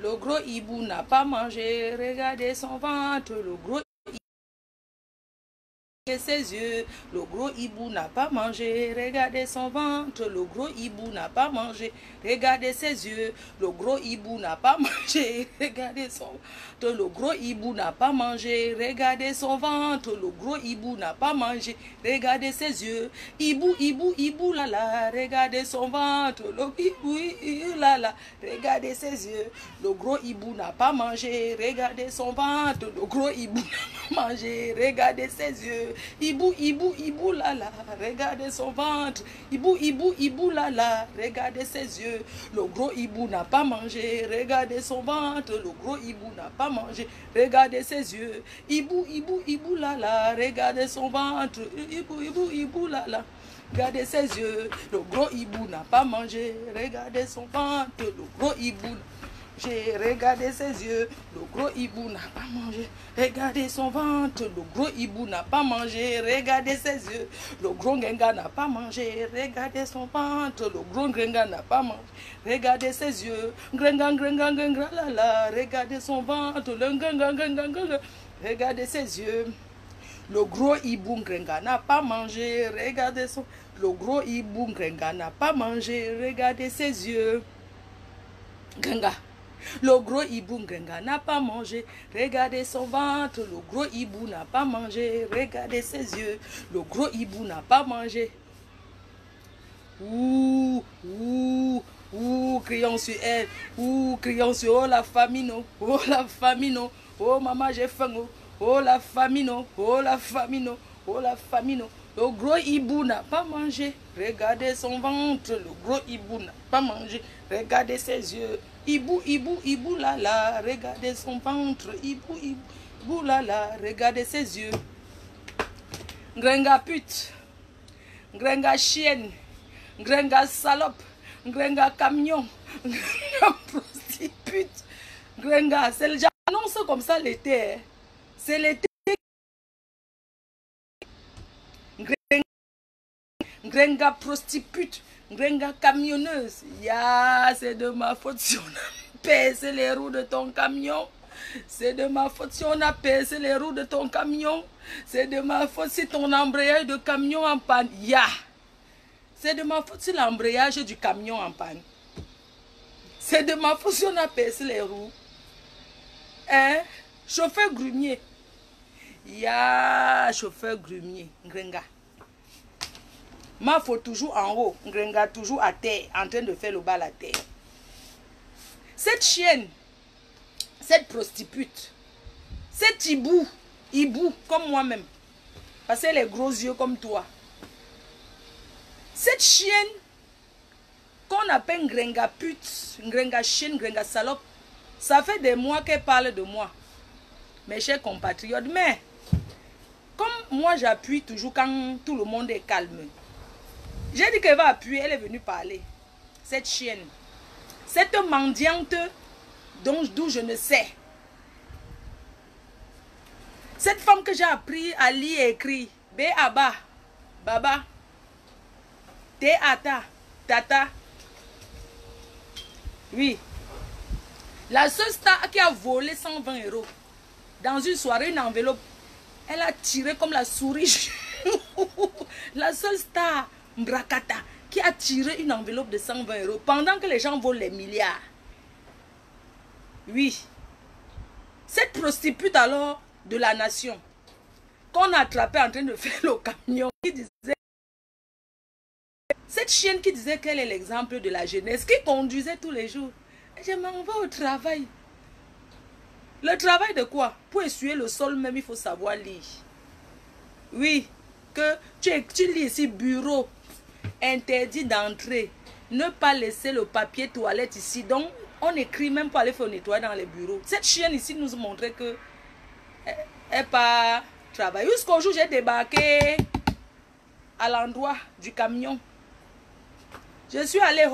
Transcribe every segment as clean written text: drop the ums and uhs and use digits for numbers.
Le gros hibou n'a pas mangé. Regardez son ventre. Le gros ses yeux, le gros hibou n'a pas mangé, regardez son ventre, le gros hibou n'a pas mangé, regardez ses yeux, le gros hibou n'a pas mangé, regardez son ventre, le gros hibou n'a pas mangé, regardez son ventre, le gros hibou n'a pas mangé, regardez ses yeux, hibou, hibou, hibou, là là, regardez son ventre, le hibou, là là, regardez ses yeux, le gros hibou n'a pas mangé, regardez son ventre, le gros hibou n'a pas mangé, regardez ses yeux, hibou, hibou, hibou, là là, regardez son ventre. Hibou, hibou, hibou, là là, regardez ses yeux. Le gros hibou n'a pas mangé, regardez son ventre. Le gros hibou n'a pas mangé, regardez ses yeux. Hibou, hibou, hibou, là là, regardez son ventre. Hibou, hibou, hibou, là là. Regardez ses yeux, le gros hibou n'a pas mangé, regardez son ventre, le gros hibou. J'ai regardé ses yeux, le gros hibou n'a pas mangé. Regardez son ventre, le gros hibou n'a pas mangé. Regardez ses yeux, le gros Ngenga n'a pas mangé. Regardez son ventre, le gros Ngenga n'a pas mangé. Regardez ses yeux, Ngenga, Ngenga, Ngenga, là là. Regardez son ventre, le Ngenga, Ngenga, Ngenga. Regardez ses yeux. Le gros hibou Ngenga n'a pas mangé. Regardez son. Le gros hibou Ngenga n'a pas mangé. Regardez ses yeux. Ngenga. Le gros hibou Ngenga n'a pas mangé, regardez son ventre. Le gros hibou n'a pas mangé, regardez ses yeux. Le gros hibou n'a pas mangé. Ouh, ouh, ouh, crions sur elle. Ouh, crions sur oh la famille non, oh la famille non. Oh maman j'ai faim, oh la famille non, oh la famille non, oh la famille non. Le gros hibou n'a pas mangé, regardez son ventre. Le gros hibou n'a pas mangé, regardez ses yeux. Hibou, hibou, hibou, là là, regardez son ventre. Hibou, hibou, hibou, là là, regardez ses yeux. Ngenga pute, Ngenga chienne, Ngenga salope, Ngenga camion, Ngenga prostitute, Ngenga, c'est le genre, non, c'est comme ça l'été. C'est l'été. Ngenga prostitute, Ngenga camionneuse. Ya, c'est de ma faute si on a baissé les roues de ton camion. C'est de ma faute si on a baissé les roues de ton camion. C'est de ma faute si ton embrayage de camion en panne. Ya, c'est de ma faute si l'embrayage du camion en panne. C'est de ma faute si on a baissé les roues. Hein? Chauffeur grumier. Ya, chauffeur grumier, Ngenga. Ma faute toujours en haut, Ngenga toujours à terre, en train de faire le bal à terre. Cette chienne, cette prostitute, cet hibou, comme moi-même, parce qu'elle a les gros yeux comme toi. Cette chienne, qu'on appelle Ngenga pute, Ngenga chienne, Ngenga salope, ça fait des mois qu'elle parle de moi, mes chers compatriotes. Mais, comme moi j'appuie toujours quand tout le monde est calme, j'ai dit qu'elle va appuyer, elle est venue parler. Cette chienne, cette mendiante d'où je ne sais. Cette femme que j'ai appris à lire et écrire. B-A-B-A, Baba, T-A-T-A, Tata. Oui. La seule star qui a volé 120 € dans une soirée, une enveloppe, elle a tiré comme la souris. La seule star, Mbrakata, qui a tiré une enveloppe de 120 € pendant que les gens volent les milliards. Oui. Cette prostitute alors de la nation qu'on a attrapée en train de faire le camion, qui disait, cette chienne qui disait qu'elle est l'exemple de la jeunesse, qui conduisait tous les jours. Et je m'en vais au travail. Le travail de quoi? Pour essuyer le sol même, il faut savoir lire. Oui, que tu lis ici, bureau, interdit d'entrer, ne pas laisser le papier toilette ici. Donc, on écrit même pour aller faire le nettoyage dans les bureaux. Cette chienne ici nous montrait que elle pas travaille. Jusqu'au jour où j'ai débarqué à l'endroit du camion. Je suis allée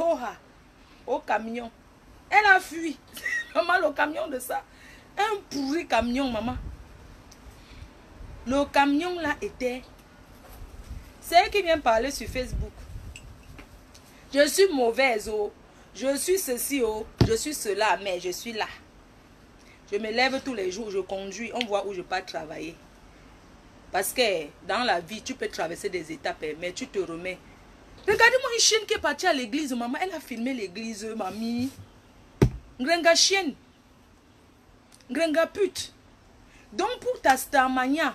au camion. Elle a fui. Maman, le camion de ça. Un pourri camion, maman. Le camion là était... C'est elle qui vient parler sur Facebook. Je suis mauvaise. Oh. Je suis ceci, oh, je suis cela, mais je suis là. Je me lève tous les jours, je conduis, on voit où je pars travailler. Parce que dans la vie, tu peux traverser des étapes, mais tu te remets. Regardez-moi une chienne qui est partie à l'église, maman. Elle a filmé l'église, mamie. Grenga chienne. Grenga pute. Donc pour ta starmania,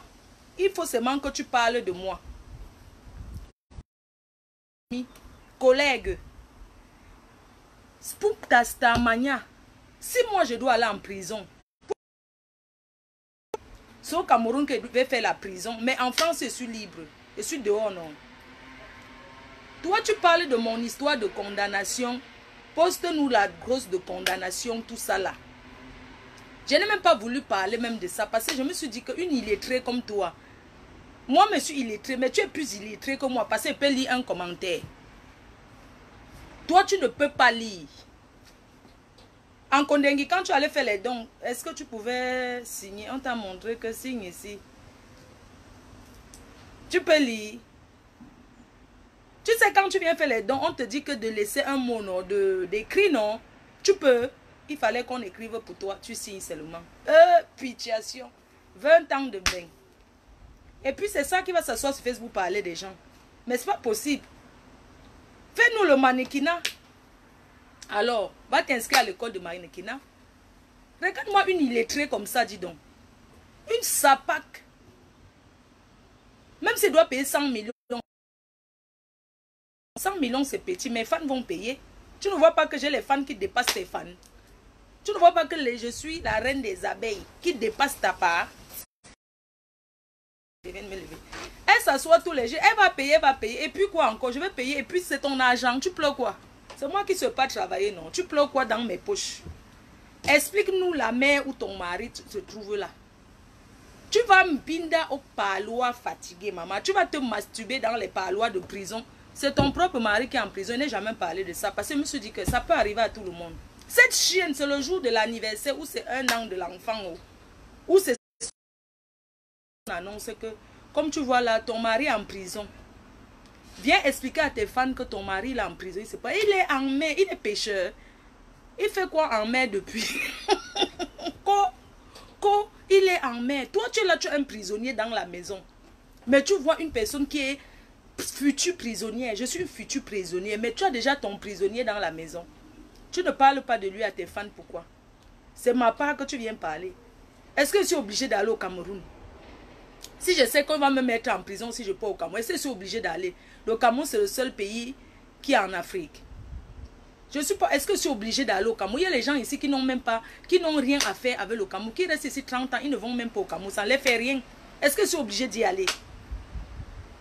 il faut seulement que tu parles de moi. Collègue. Pour ta starmania, si moi je dois aller en prison, c'est au Cameroun que je vais faire la prison, mais en France je suis libre. Je suis dehors, non. Toi, tu parles de mon histoire de condamnation. Poste-nous la grosse de condamnation, tout ça là. Je n'ai même pas voulu parler même de ça parce que je me suis dit qu'une illettrée comme toi, moi je suis illettrée, mais tu es plus illettrée que moi parce que je peux lire un commentaire. Toi, tu ne peux pas lire. En Kondengi, quand tu allais faire les dons, est-ce que tu pouvais signer? On t'a montré que signe ici. Tu peux lire. Tu sais, quand tu viens faire les dons, on te dit que de laisser un mot, non, d'écrire, non. Tu peux. Il fallait qu'on écrive pour toi. Tu signes seulement. Pitiation. 20 ans de bain. Et puis, c'est ça qui va s'asseoir sur Facebook parler des gens. Mais c'est pas possible. Fais-nous le mannequinat. Alors, va t'inscrire à l'école de mannequinat. Regarde-moi une illettrée comme ça, dis donc. Une sapac. Même si elle doit payer 100 millions. 100 millions, c'est petit. Mes fans vont payer. Tu ne vois pas que j'ai les fans qui dépassent tes fans. Tu ne vois pas que je suis la reine des abeilles qui dépasse ta part. Je viens de me lever. Elle s'assoit tous les jours. Elle va payer, elle va payer. Et puis quoi encore? Je vais payer. Et puis c'est ton argent. Tu pleures quoi? C'est moi qui ne sais pas travailler, non. Tu pleures quoi dans mes poches? Explique-nous la mère où ton mari se trouve là. Tu vas me binda au parloir fatigué, maman. Tu vas te masturber dans les parloirs de prison. C'est ton propre mari qui est en prison. Je n'ai jamais parlé de ça parce que je me suis dit que ça peut arriver à tout le monde. Cette chienne, c'est le jour de l'anniversaire où c'est 1 an de l'enfant. Où c'est... On annonce que, comme tu vois là, ton mari est en prison. Viens expliquer à tes fans que ton mari est en prison. Il sait pas. Il est en mer, il est pêcheur. Il fait quoi en mer depuis? Il est en mer. Toi, tu es là, tu es un prisonnier dans la maison. Mais tu vois une personne qui est future prisonnière. Je suis une future prisonnière. Mais tu as déjà ton prisonnier dans la maison. Tu ne parles pas de lui à tes fans. Pourquoi? C'est ma part que tu viens parler. Est-ce que je suis obligée d'aller au Cameroun? Si je sais qu'on va me mettre en prison si je peux au Cameroun, est-ce que je suis obligée d'aller? Le Cameroun, c'est le seul pays qui est en Afrique. Je suis pas. Est-ce que je suis obligée d'aller au Cameroun? Il y a les gens ici qui n'ont même pas, qui n'ont rien à faire avec le Cameroun, qui restent ici 30 ans, ils ne vont même pas au Cameroun, ça ne les fait rien. Est-ce que je suis obligée d'y aller?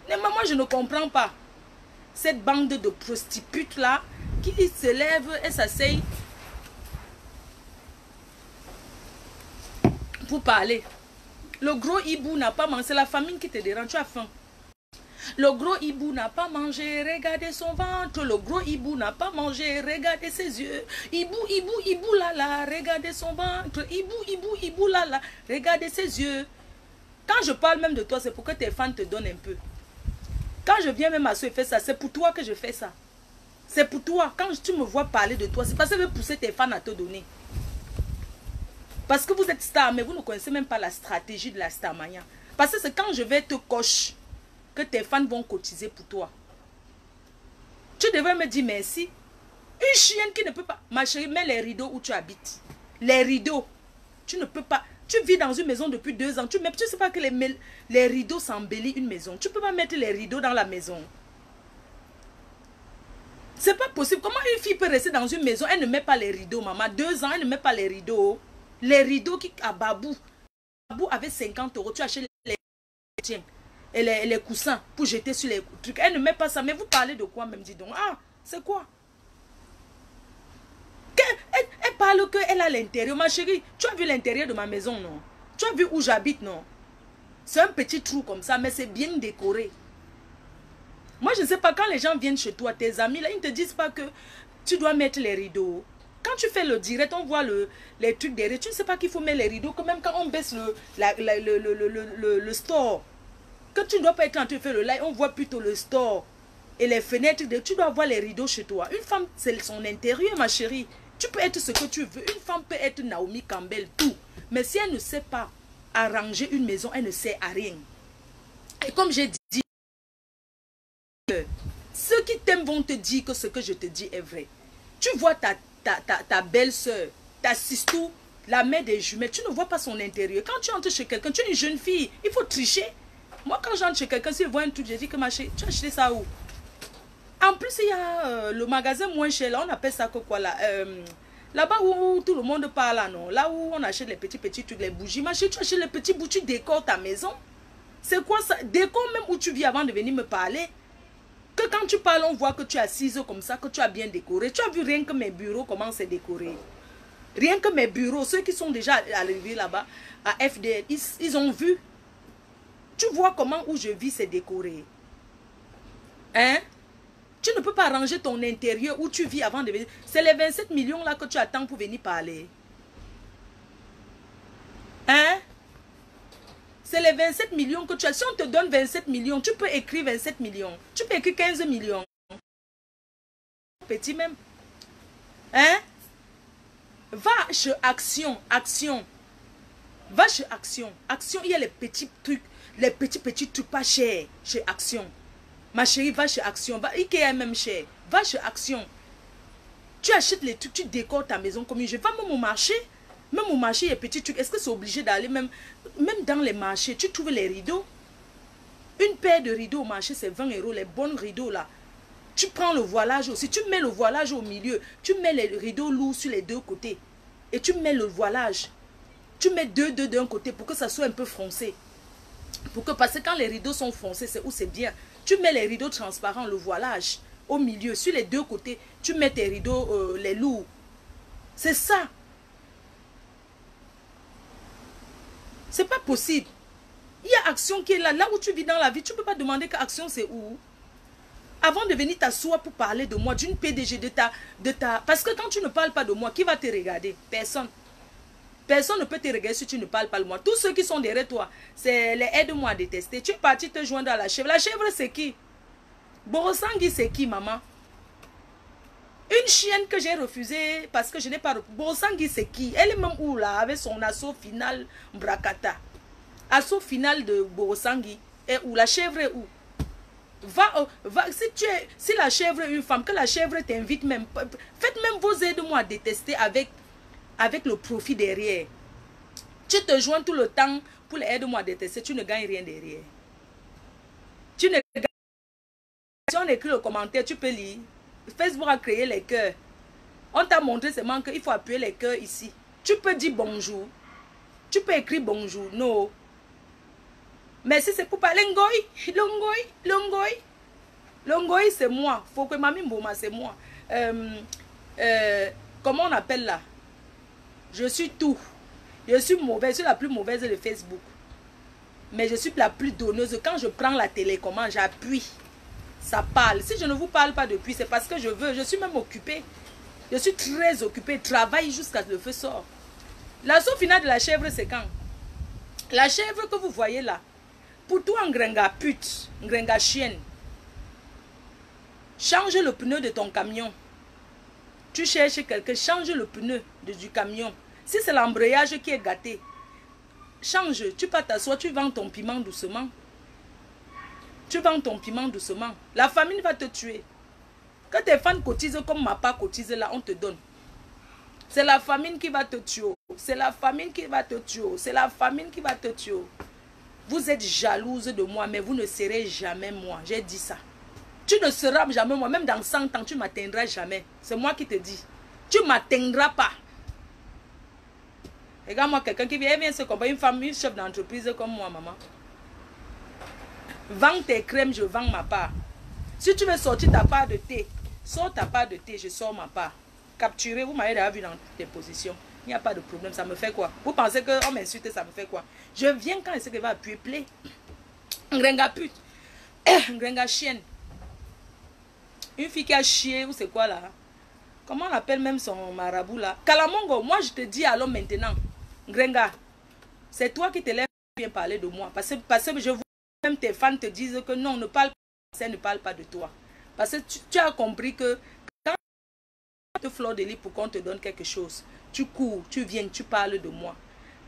Mais moi, je ne comprends pas. Cette bande de prostituées là, qui se lève et s'asseye pour parler. Le gros hibou n'a pas mangé, c'est la famine qui te dérange, tu as faim. Le gros hibou n'a pas mangé, regardez son ventre. Le gros hibou n'a pas mangé, regardez ses yeux. Hibou, hibou, hibou, là, là, regardez son ventre. Hibou, hibou, hibou, là, là, regardez ses yeux. Quand je parle même de toi, c'est pour que tes fans te donnent un peu. Quand je viens même à ce et faire ça, c'est pour toi que je fais ça. C'est pour toi. Quand tu me vois parler de toi, c'est parce que je veux pousser tes fans à te donner. Parce que vous êtes star, mais vous ne connaissez même pas la stratégie de la starmania. Parce que c'est quand je vais te cocher que tes fans vont cotiser pour toi. Tu devrais me dire merci. Une chienne qui ne peut pas... Ma chérie, mets les rideaux où tu habites. Les rideaux. Tu ne peux pas... Tu vis dans une maison depuis 2 ans. Tu ne sais pas que les rideaux s'embellissent une maison. Tu ne peux pas mettre les rideaux dans la maison. C'est pas possible. Comment une fille peut rester dans une maison? Elle ne met pas les rideaux, maman. 2 ans, elle ne met pas les rideaux. Les rideaux qui... à Babou. Babou avait 50 €. Tu achètes les... Tiens. Et les coussins pour jeter sur les trucs. Elle ne met pas ça. Mais vous parlez de quoi même? Dis donc. Ah, c'est quoi? Elle parle qu'elle a l'intérieur. Ma chérie, tu as vu l'intérieur de ma maison, non? Tu as vu où j'habite, non? C'est un petit trou comme ça, mais c'est bien décoré. Moi, je ne sais pas, quand les gens viennent chez toi, tes amis, là, ils ne te disent pas que tu dois mettre les rideaux. Quand tu fais le direct, on voit les trucs derrière. Tu ne sais pas qu'il faut mettre les rideaux, que même quand on baisse le store, que tu ne dois pas être en train de faire le live, on voit plutôt le store. et les fenêtres, tu dois voir les rideaux chez toi. Une femme, c'est son intérieur, ma chérie. Tu peux être ce que tu veux. Une femme peut être Naomi Campbell, tout. Mais si elle ne sait pas arranger une maison, elle ne sert à rien. Et comme j'ai dit, ceux qui t'aiment vont te dire que ce que je te dis est vrai. Tu vois ta belle-sœur, ta sistou, la mère des jumelles, tu ne vois pas son intérieur. Quand tu entres chez quelqu'un, tu es une jeune fille, il faut tricher. Moi, quand j'entre chez quelqu'un, si je vois un truc, je dis que ma chérie, tu as acheté ça où? En plus, il y a le magasin moins cher, là, on appelle ça quoi là? Là-bas où tout le monde parle, là, non? Là où on achète les petits trucs, les bougies. Ma chérie, tu achètes les petits bouts, tu décores ta maison. C'est quoi ça? Décore même où tu vis avant de venir me parler. Que quand tu parles, on voit que tu es assise comme ça, que tu as bien décoré. Tu as vu rien que mes bureaux, comment c'est décoré. Rien que mes bureaux, ceux qui sont déjà arrivés là-bas, à FDL, ils ont vu. Tu vois comment où je vis, c'est décoré. Hein? Tu ne peux pas ranger ton intérieur où tu vis avant de venir. C'est les 27 millions là que tu attends pour venir parler. Hein? C'est les 27 millions que tu as. Si on te donne 27 millions, tu peux écrire 27 millions. Tu peux écrire 15 millions. Petit même. Hein? Va chez Action. Action. Va chez Action. Action, il y a les petits trucs. Les petits trucs pas chers chez Action. Ma chérie, va chez Action. Va, Ikea est même cher. Va chez Action. Tu achètes les trucs, tu décores ta maison comme une. Je vais même au marché. Même au marché, il y a des petits trucs. Est-ce que c'est obligé d'aller même dans les marchés? Tu trouves les rideaux. Une paire de rideaux au marché, c'est 20 €. Les bons rideaux là. Tu prends le voilage aussi. Tu mets le voilage au milieu. Tu mets les rideaux lourds sur les deux côtés. Et tu mets le voilage. Tu mets deux d'un côté pour que ça soit un peu foncé. Parce que quand les rideaux sont foncés, c'est où c'est bien. Tu mets les rideaux transparents, le voilage au milieu. Sur les deux côtés, tu mets tes rideaux, les lourds. C'est ça. C'est pas possible. Il y a Action qui est là. Là où tu vis dans la vie, tu ne peux pas demander qu'Action c'est où. Avant de venir t'asseoir pour parler de moi, d'une PDG, de ta... Parce que quand tu ne parles pas de moi, qui va te regarder? Personne. Personne ne peut te regarder si tu ne parles pas de moi. Tous ceux qui sont derrière toi, c'est les aide-moi à détester. Tu es parti te joindre à la chèvre. La chèvre, c'est qui? Borosangui, c'est qui, maman? Une chienne que j'ai refusée parce que je n'ai pas... Borosangui, c'est qui? Elle est même où, là, avec son assaut final, Mbrakata. Assaut final de Borosangui. Et où? La chèvre est où? Va, si la chèvre est une femme, que la chèvre t'invite même. Faites même vos aide-moi à détester avec le profit derrière. Tu te joins tout le temps pour les aide-moi à détester, tu ne gagnes rien derrière. Tu ne gagnes. Si on écrit le commentaire, tu peux lire. Facebook a créé les cœurs. On t'a montré seulement qu'il faut appuyer les cœurs ici. Tu peux dire bonjour. Tu peux écrire bonjour. Non. Mais si c'est pour parler Longoy, c'est moi. Faut que Mami Mboma, c'est moi. Comment on appelle là? Je suis tout. Je suis mauvaise. Je suis la plus mauvaise de Facebook. Mais je suis la plus donneuse. Quand je prends la télécommande, j'appuie. Ça parle. Si je ne vous parle pas depuis, c'est parce que je veux. Je suis même occupée. Je suis très occupée. Je travaille jusqu'à ce que le feu sorte. L'assaut final de la chèvre, c'est quand? La chèvre que vous voyez là. Pour toi, un gringa pute, un gringa chienne, change le pneu de ton camion. Tu cherches quelqu'un, change le pneu du camion. Si c'est l'embrayage qui est gâté, change. Tu peux t'asseoir, tu vends ton piment doucement. Tu vends ton piment doucement. La famine va te tuer. Quand tes fans cotisent comme ma part cotise là, on te donne. C'est la famine qui va te tuer. C'est la famine qui va te tuer. C'est la famine qui va te tuer. Vous êtes jalouse de moi, mais vous ne serez jamais moi. J'ai dit ça. Tu ne seras jamais moi. Même dans 100 ans, tu ne m'atteindras jamais. C'est moi qui te dis. Tu ne m'atteindras pas. Regarde-moi, quelqu'un qui vient se comparer, une femme, une chef d'entreprise comme moi, maman. Vends tes crèmes, je vends ma part. Si tu veux sortir ta part de thé, sors ta part de thé, je sors ma part. Capturé, vous m'avez déjà vu dans tes positions. Il n'y a pas de problème, ça me fait quoi? Vous pensez qu'on m'insulte, ça me fait quoi? Je viens quand est-ce qu'il va appuyer play. Gringa pute. Gringa chienne. Une fille qui a chié, ou c'est quoi là? Comment on appelle même son marabout là? Kalamongo, moi je te dis alors maintenant. Gringa, c'est toi qui te lèves bien parler de moi. Parce que je vois même tes fans te disent que non, ne parle pas, ça ne parle pas de toi. Parce que tu as compris que quand tu te fleurs de lit pour qu'on te donne quelque chose, tu cours, tu viens, tu parles de moi.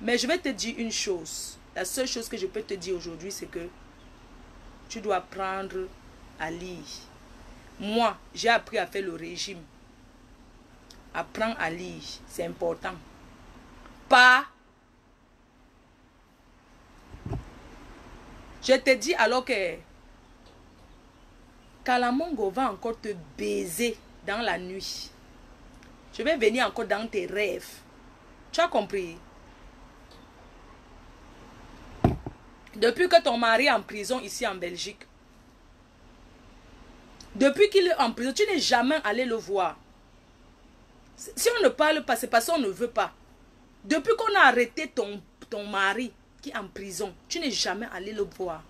Mais je vais te dire une chose. La seule chose que je peux te dire aujourd'hui, c'est que tu dois apprendre à lire. Moi, j'ai appris à faire le régime. Apprends à lire, c'est important. Pas. Je te dis alors que Kalamongo va encore te baiser dans la nuit. Je vais venir encore dans tes rêves. Tu as compris? Depuis que ton mari est en prison ici en Belgique, depuis qu'il est en prison, tu n'es jamais allé le voir. Si on ne parle pas, c'est parce qu'on ne veut pas. Depuis qu'on a arrêté ton mari qui est en prison, tu n'es jamais allé le voir.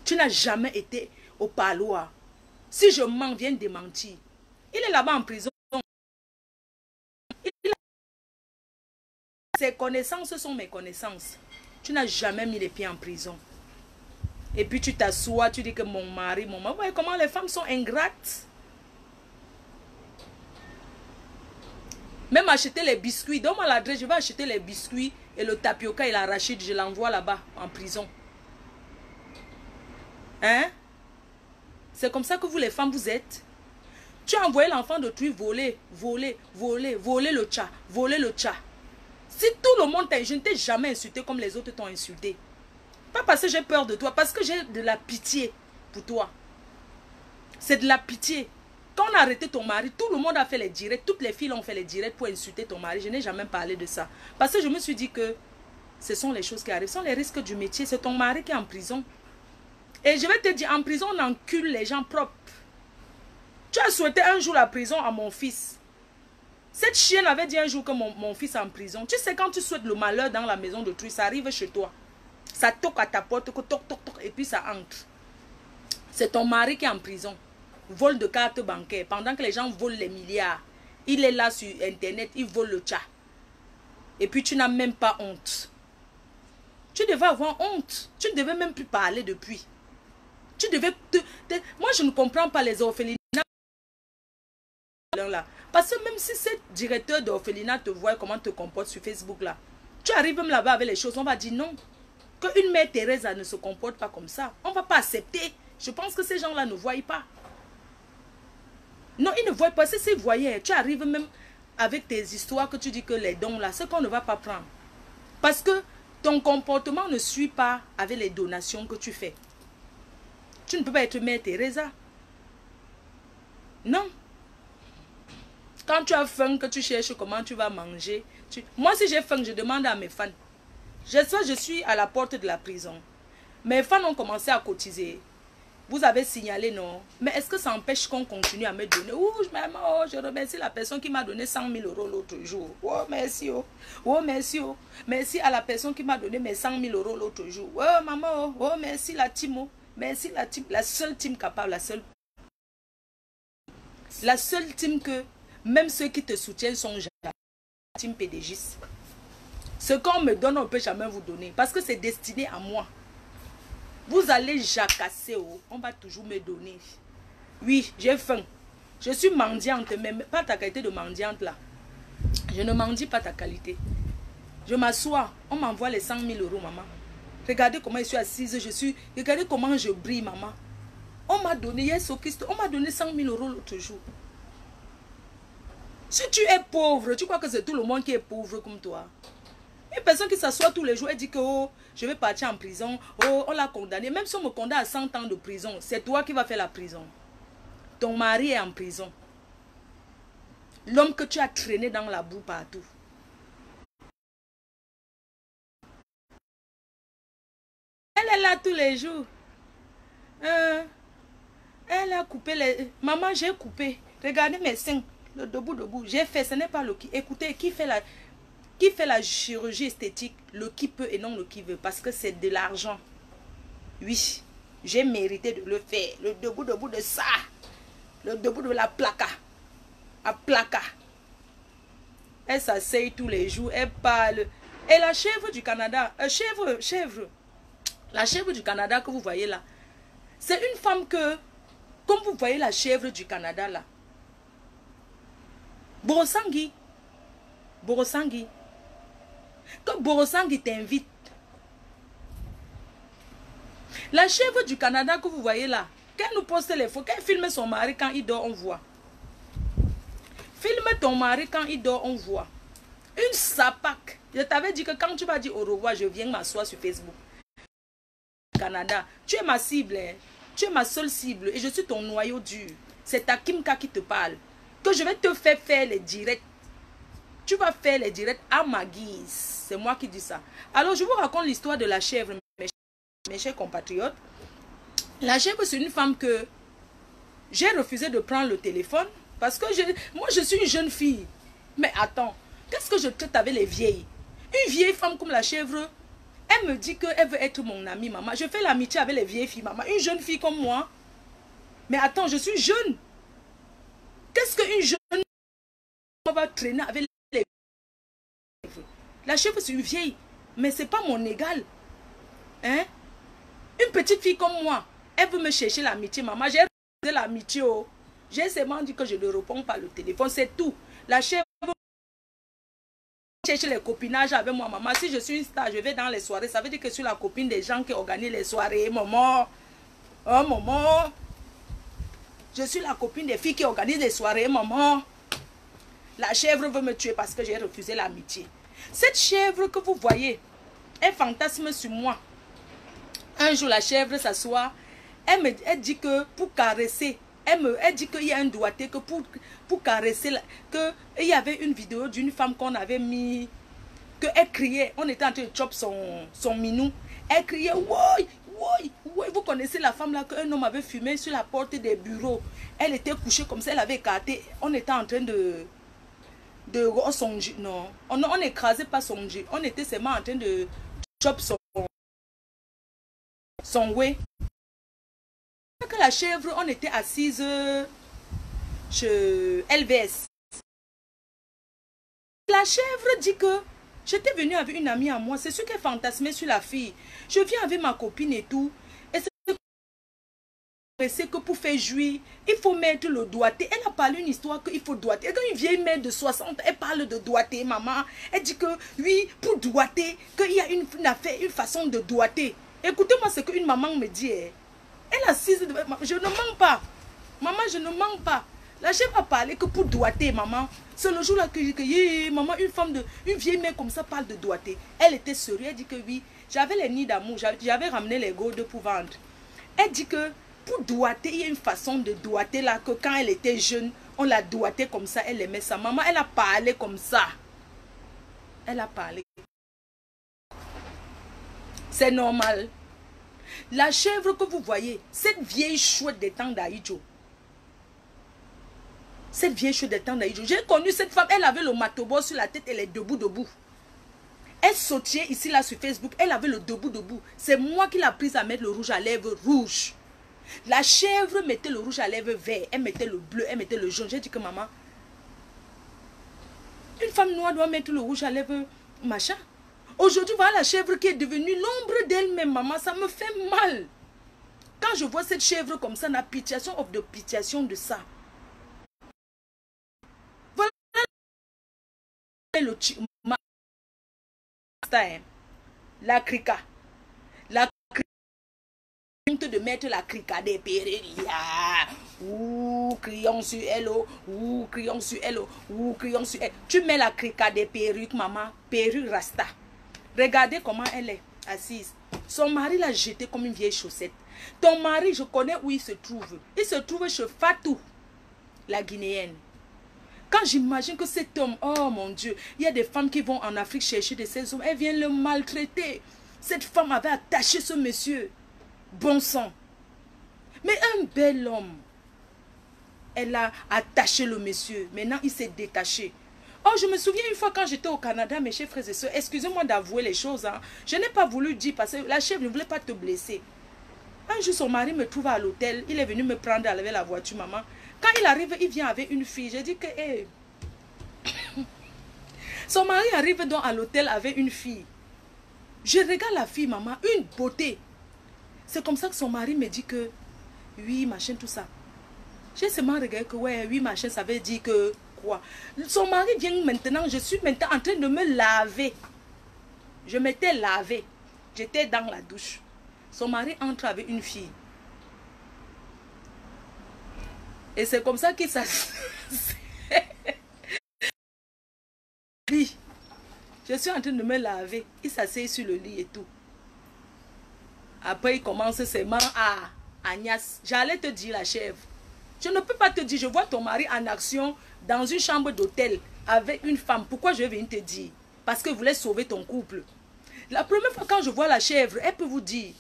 Tu n'as jamais été au parloir. Si je mens, viens démentir. Il est là-bas en prison. Ses connaissances sont mes connaissances. Tu n'as jamais mis les pieds en prison. Et puis tu t'assois, tu dis que mon mari. Voyez comment les femmes sont ingrates. Même acheter les biscuits. Donne-moi l'adresse, je vais acheter les biscuits et le tapioca et l'arachide. Je l'envoie là-bas en prison. Hein? C'est comme ça que vous les femmes vous êtes. Tu as envoyé l'enfant de truie voler le chat, voler le chat. Si tout le monde t'a, je ne t'ai jamais insulté comme les autres t'ont insulté. Pas parce que j'ai peur de toi, parce que j'ai de la pitié pour toi. C'est de la pitié. Quand on a arrêté ton mari, tout le monde a fait les directs, toutes les filles ont fait les directs pour insulter ton mari. Je n'ai jamais parlé de ça. Parce que je me suis dit que ce sont les choses qui arrivent, ce sont les risques du métier. C'est ton mari qui est en prison. Et je vais te dire, en prison, on encule les gens propres. Tu as souhaité un jour la prison à mon fils. Cette chienne avait dit un jour que mon fils est en prison. Tu sais, quand tu souhaites le malheur dans la maison d'autrui, ça arrive chez toi. Ça toque à ta porte, toc, et puis ça entre. C'est ton mari qui est en prison. Vol de carte bancaire. Pendant que les gens volent les milliards. Il est là sur Internet, il vole le chat. Et puis tu n'as même pas honte. Tu devais avoir honte. Tu ne devais même plus parler depuis. Tu devais... Moi, je ne comprends pas les orphelinats. Là. Parce que même si ce directeur d'orphelinat te voit comment te comporte sur Facebook là, tu arrives même là-bas avec les choses, on va dire non. Qu'une mère Teresa ne se comporte pas comme ça. On ne va pas accepter. Je pense que ces gens-là ne voient pas. Non, ils ne voient pas. Si ils voyaient, tu arrives même avec tes histoires que tu dis que les dons là, c'est qu'on ne va pas prendre. Parce que ton comportement ne suit pas avec les donations que tu fais. Tu ne peux pas être mère Teresa. Non. Quand tu as faim, que tu cherches comment tu vas manger. Moi, si j'ai faim, je demande à mes fans. Je suis à la porte de la prison. Mes fans ont commencé à cotiser. Vous avez signalé, non? Mais est-ce que ça empêche qu'on continue à me donner? Je remercie la personne qui m'a donné 100 000 € l'autre jour. Oh, merci. Oh, merci. Oh. Merci à la personne qui m'a donné mes 100 000 € l'autre jour. Oh, maman. Oh, merci la team. Oh. Merci la team. La seule team capable. La seule team que même ceux qui te soutiennent sont jamais. La team PDGiste. Ce qu'on me donne, on ne peut jamais vous donner. Parce que c'est destiné à moi. Vous allez jacasser, oh, on va toujours me donner. Oui, j'ai faim. Je suis mendiante, mais pas ta qualité de mendiante là. Je ne mendie pas ta qualité. Je m'assois, on m'envoie les 100 000 €, maman. Regardez comment je suis assise, regardez comment je brille, maman. On m'a donné, on m'a donné 100 000 € l'autre jour. Si tu es pauvre, tu crois que c'est tout le monde qui est pauvre comme toi? Une personne qui s'assoit tous les jours et dit que oh, je vais partir en prison, oh, on l'a condamné. Même si on me condamne à 100 ans de prison, c'est toi qui vas faire la prison. Ton mari est en prison. L'homme que tu as traîné dans la boue partout. Elle est là tous les jours. Elle a coupé les... Maman, j'ai coupé. Regardez mes seins. Le debout. J'ai fait. Ce n'est pas le qui. Écoutez, qui fait la chirurgie esthétique? Le qui peut et non le qui veut. Parce que c'est de l'argent. Oui. J'ai mérité de le faire. Le debout de ça. Le debout de la placa. À placa. Elle s'asseye tous les jours. Elle parle. Et la chèvre du Canada. Chèvre. La chèvre du Canada que vous voyez là. C'est une femme que Comme vous voyez la chèvre du Canada là. Borosangui. Borosangui. Quand Borosangui t'invite. La chèvre du Canada que vous voyez là. Qu'elle nous poste les photos. Qu'elle filme son mari quand il dort, on voit. Filme ton mari quand il dort, on voit. Une sapac. Je t'avais dit que quand tu vas dire au revoir, je viens m'asseoir sur Facebook. Canada, tu es ma cible. Hein? Tu es ma seule cible. Et je suis ton noyau dur. C'est ta Kimka qui te parle. Que je vais te faire les directs. Tu vas faire les directs à ma guise. C'est moi qui dis ça. Alors, je vous raconte l'histoire de la chèvre, mes chers compatriotes. La chèvre, c'est une femme que j'ai refusé de prendre le téléphone. Parce que moi, je suis une jeune fille. Mais attends, qu'est-ce que je traite avec les vieilles? Une vieille femme comme la chèvre, elle me dit qu'elle veut être mon amie, maman. Je fais l'amitié avec les vieilles filles, maman. Une jeune fille comme moi. Mais attends, je suis jeune. Qu'est-ce qu'une jeune va traîner avec les chèvres? La chèvre, c'est une vieille. Mais ce n'est pas mon égal. Hein? Une petite fille comme moi, elle veut me chercher l'amitié, maman. J'ai refusé l'amitié. Oh. J'ai seulement dit que je ne réponds pas le téléphone. C'est tout. La chèvre chercher les copinages avec moi, maman. Si je suis une star, je vais dans les soirées. Ça veut dire que je suis la copine des gens qui organisent les soirées, maman. Oh, maman. Je suis la copine des filles qui organisent les soirées, maman. La chèvre veut me tuer parce que j'ai refusé l'amitié. Cette chèvre que vous voyez, elle fantasme sur moi. Un jour, la chèvre s'assoit. Elle dit que pour caresser, elle dit qu'il y a un doigté, que pour caresser, qu'il y avait une vidéo d'une femme qu'on avait mis, qu'elle criait, on était en train de chopper son minou. Elle criait, woy, woy, woy. Vous connaissez la femme là qu'un homme avait fumé sur la porte des bureaux. Elle était couchée comme ça, elle avait écarté. On était en train de songer. Non, on n'écrasait pas songer. On était seulement en train de chopper son way. Que la chèvre, on était assise chez LVS. La chèvre dit que j'étais venue avec une amie à moi. C'est sûr qu'elle fantasmait sur la fille. Je viens avec ma copine et tout. Et c'est que pour faire jouir, il faut mettre le doigté. Elle a parlé une histoire qu'il faut doigter. Et quand une vieille mère de 60, elle parle de doigté, maman. Elle dit que oui, pour doigter, qu'il y a une affaire, une façon de doigter. Écoutez-moi ce qu'une maman me dit. Elle assise, je ne mens pas. Maman, je ne mens pas. La chèvre a parlé que pour doigter, maman. C'est le jour là que j'ai dit, maman, une vieille mère comme ça parle de doigter. Elle était sérieuse, elle dit que oui. J'avais les nids d'amour, j'avais ramené les gourdes pour vendre. Elle dit que pour doigter, il y a une façon de doigter là, que quand elle était jeune, on la doigtait comme ça, elle aimait ça. Maman, elle a parlé comme ça. Elle a parlé. C'est normal. La chèvre que vous voyez, cette vieille chouette des temps d'Aïdjo. Cette vieille chouette des temps d'Aïdjo. J'ai connu cette femme, elle avait le matobo sur la tête, elle est debout. Elle sautillait ici là sur Facebook, elle avait le debout. C'est moi qui l'ai prise à mettre le rouge à lèvres rouge. La chèvre mettait le rouge à lèvres vert, elle mettait le bleu, elle mettait le jaune. J'ai dit que maman, une femme noire doit mettre le rouge à lèvres machin. Aujourd'hui, voilà la chèvre qui est devenue l'ombre d'elle-même, maman. Ça me fait mal. Quand je vois cette chèvre comme ça, la pitiation of the pitiation de ça. Voilà le la crica. La crica de mettre la crica des perruques. Ouh, crions sur elle. Ouh, crions sur elle. Ouh, crions sur elle. Tu mets la crica des perruques, maman. Perruque rasta. Regardez comment elle est assise. Son mari l'a jetée comme une vieille chaussette. Ton mari, je connais où il se trouve. Il se trouve chez Fatou, la Guinéenne. Quand j'imagine que cet homme, oh mon Dieu, il y a des femmes qui vont en Afrique chercher de ces hommes. Elles viennent le maltraiter. Cette femme avait attaché ce monsieur. Bon sang. Mais un bel homme. Elle a attaché le monsieur. Maintenant, il s'est détaché. Oh, je me souviens une fois quand j'étais au Canada, mes chers frères et sœurs, excusez-moi d'avouer les choses. Hein. Je n'ai pas voulu dire parce que la chèvre ne voulait pas te blesser. Un jour, son mari me trouve à l'hôtel. Il est venu me prendre avec la voiture, maman. Quand il arrive, il vient avec une fille. J'ai dit que, hey. Son mari arrive donc à l'hôtel avec une fille. Je regarde la fille, maman, une beauté. C'est comme ça que son mari me dit que, oui, machin, tout ça. J'ai seulement regardé que, ouais, oui, machin, ça veut dire que, quoi. Son mari vient maintenant, je suis maintenant en train de me laver. Je m'étais lavée. J'étais dans la douche. Son mari entre avec une fille. Et c'est comme ça qu'il s'assied. Je suis en train de me laver. Il s'assied sur le lit et tout. Après, il commence seulement à Agnès. J'allais te dire la chèvre. Je ne peux pas te dire, je vois ton mari en action dans une chambre d'hôtel avec une femme. Pourquoi je viens te dire? Parce que vous voulez sauver ton couple. La première fois quand je vois la chèvre, elle peut vous dire.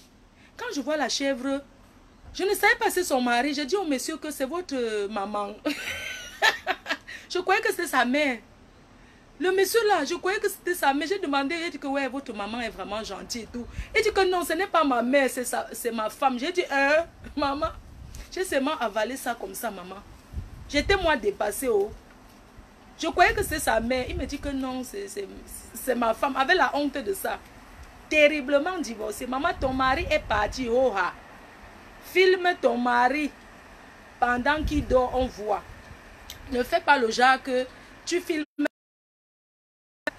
Quand je vois la chèvre, je ne savais pas c'est son mari. J'ai dit au monsieur que c'est votre maman. Je croyais que c'était sa mère. Le monsieur là, je croyais que c'était sa mère. J'ai demandé, il dit que ouais, votre maman est vraiment gentille et tout. Il dit que non, ce n'est pas ma mère, c'est ma femme. J'ai dit, maman. J'ai seulement avalé ça comme ça, maman. J'étais moi dépassée. Oh. Je croyais que c'est sa mère. Il me dit que non, c'est ma femme. Avec la honte de ça. Terriblement divorcée. Maman, ton mari est parti. Oh, ha. Filme ton mari. Pendant qu'il dort, on voit. Ne fais pas le genre que tu filmes.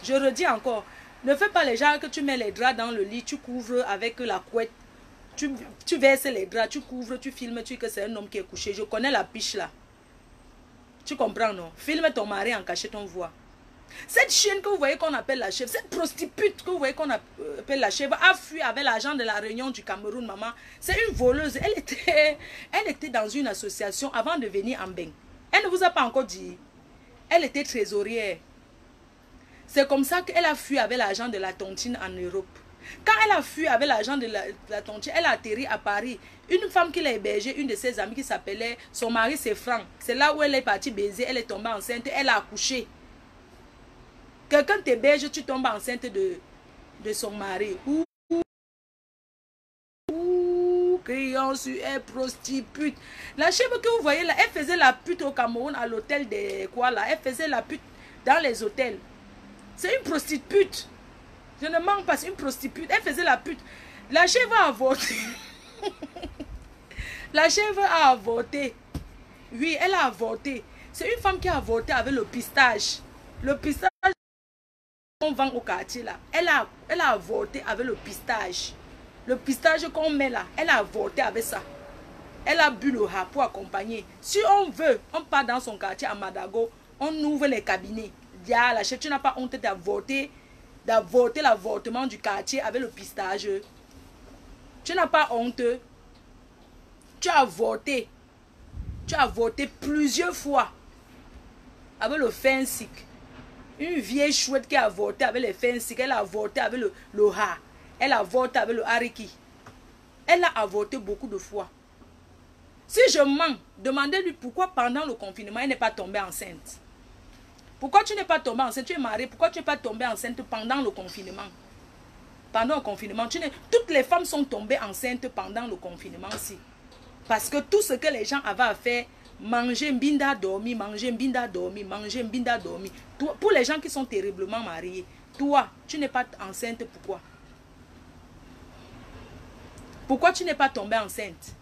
Je redis encore. Ne fais pas le genre que tu mets les draps dans le lit. Tu couvres avec la couette. Tu verses les draps. Tu couvres, tu filmes. Tu dis que c'est un homme qui est couché. Je connais la piche là. Tu comprends, non? Filme ton mari en cachette, on voit. Cette chienne que vous voyez qu'on appelle la chèvre, cette prostitue que vous voyez qu'on appelle la chèvre, a fui avec l'argent de la Réunion du Cameroun, maman. C'est une voleuse. Elle était dans une association avant de venir en Beng. Elle ne vous a pas encore dit. Elle était trésorière. C'est comme ça qu'elle a fui avec l'argent de la tontine en Europe. Quand elle a fui avec l'argent de la tontine, elle a atterri à Paris. Une femme qui l'a hébergée, une de ses amies qui s'appelait, son mari c'est Franck. C'est là où elle est partie baiser, elle est tombée enceinte, elle a accouché. Quelqu'un t'héberge, tu tombes enceinte de son mari. Criant sur elle, prostitue. La chèvre que vous voyez là, elle faisait la pute au Cameroun à l'hôtel de quoi là. Elle faisait la pute dans les hôtels. C'est une prostitue. Je ne mens pas, c'est une prostitue. Elle faisait la pute. La chèvre a avorté. La chèvre a avorté. Oui, elle a avorté. C'est une femme qui a avorté avec le pistage. Le pistage qu'on vend au quartier là. Elle a avorté avec le pistage. Le pistage qu'on met là, elle a avorté avec ça. Elle a bu le ha pour accompagner. Si on veut, on part dans son quartier à Madago, on ouvre les cabinets. Dia, la chèvre, tu n'as pas honte d'avorter l'avortement du quartier avec le pistage. Tu n'as pas honte. Tu as avorté. Tu as avorté plusieurs fois avec le finsic. Une vieille chouette qui a avorté avec le finsic. Elle a avorté avec le ha. Elle a avorté avec le hariki. Elle a avorté beaucoup de fois. Si je mens, demandez-lui pourquoi pendant le confinement, elle n'est pas tombée enceinte. Pourquoi tu n'es pas tombée enceinte? Tu es mariée. Pourquoi tu n'es pas tombée enceinte pendant le confinement? Pendant le confinement, toutes les femmes sont tombées enceintes pendant le confinement aussi. Parce que tout ce que les gens avaient à faire, manger mbinda dormi, manger mbinda dormi, manger mbinda dormi. Pour les gens qui sont terriblement mariés, toi, tu n'es pas enceinte, pourquoi? Pourquoi tu n'es pas tombée enceinte?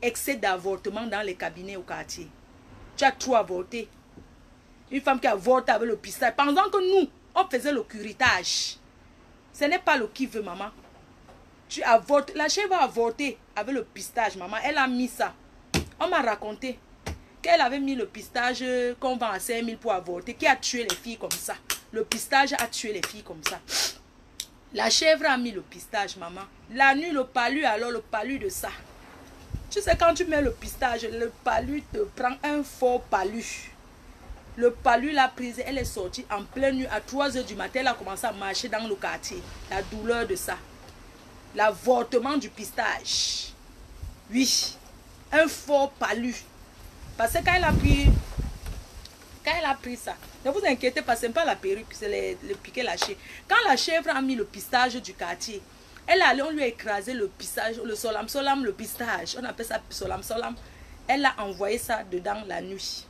Excès d'avortement dans les cabinets au quartier. Tu as trop avorté. Une femme qui avorte avec le pistage. Pendant que nous, on faisait le curitage. Ce n'est pas le qui veut, maman. Tu avortes. La chèvre a avorté avec le pistage, maman. Elle a mis ça. On m'a raconté qu'elle avait mis le pistage qu'on vend à 5 000 pour avorter. Qui a tué les filles comme ça. Le pistage a tué les filles comme ça. La chèvre a mis le pistage, maman. La nuit, le palu, alors le palu de ça. Tu sais, quand tu mets le pistage, le palu te prend un fort palu. Le palu l'a prise, elle est sortie en pleine nuit à 3 h du matin. Elle a commencé à marcher dans le quartier. La douleur de ça. L'avortement du pistage. Oui. Un fort palu. Parce que quand elle a pris ça, ne vous inquiétez pas, ce n'est pas la perruque, c'est le piquet lâché. Quand la chèvre a mis le pistage du quartier, elle allait, on lui a écrasé le pistage, le solam solam, le pistage. On appelle ça solam solam. Elle a envoyé ça dedans la nuit.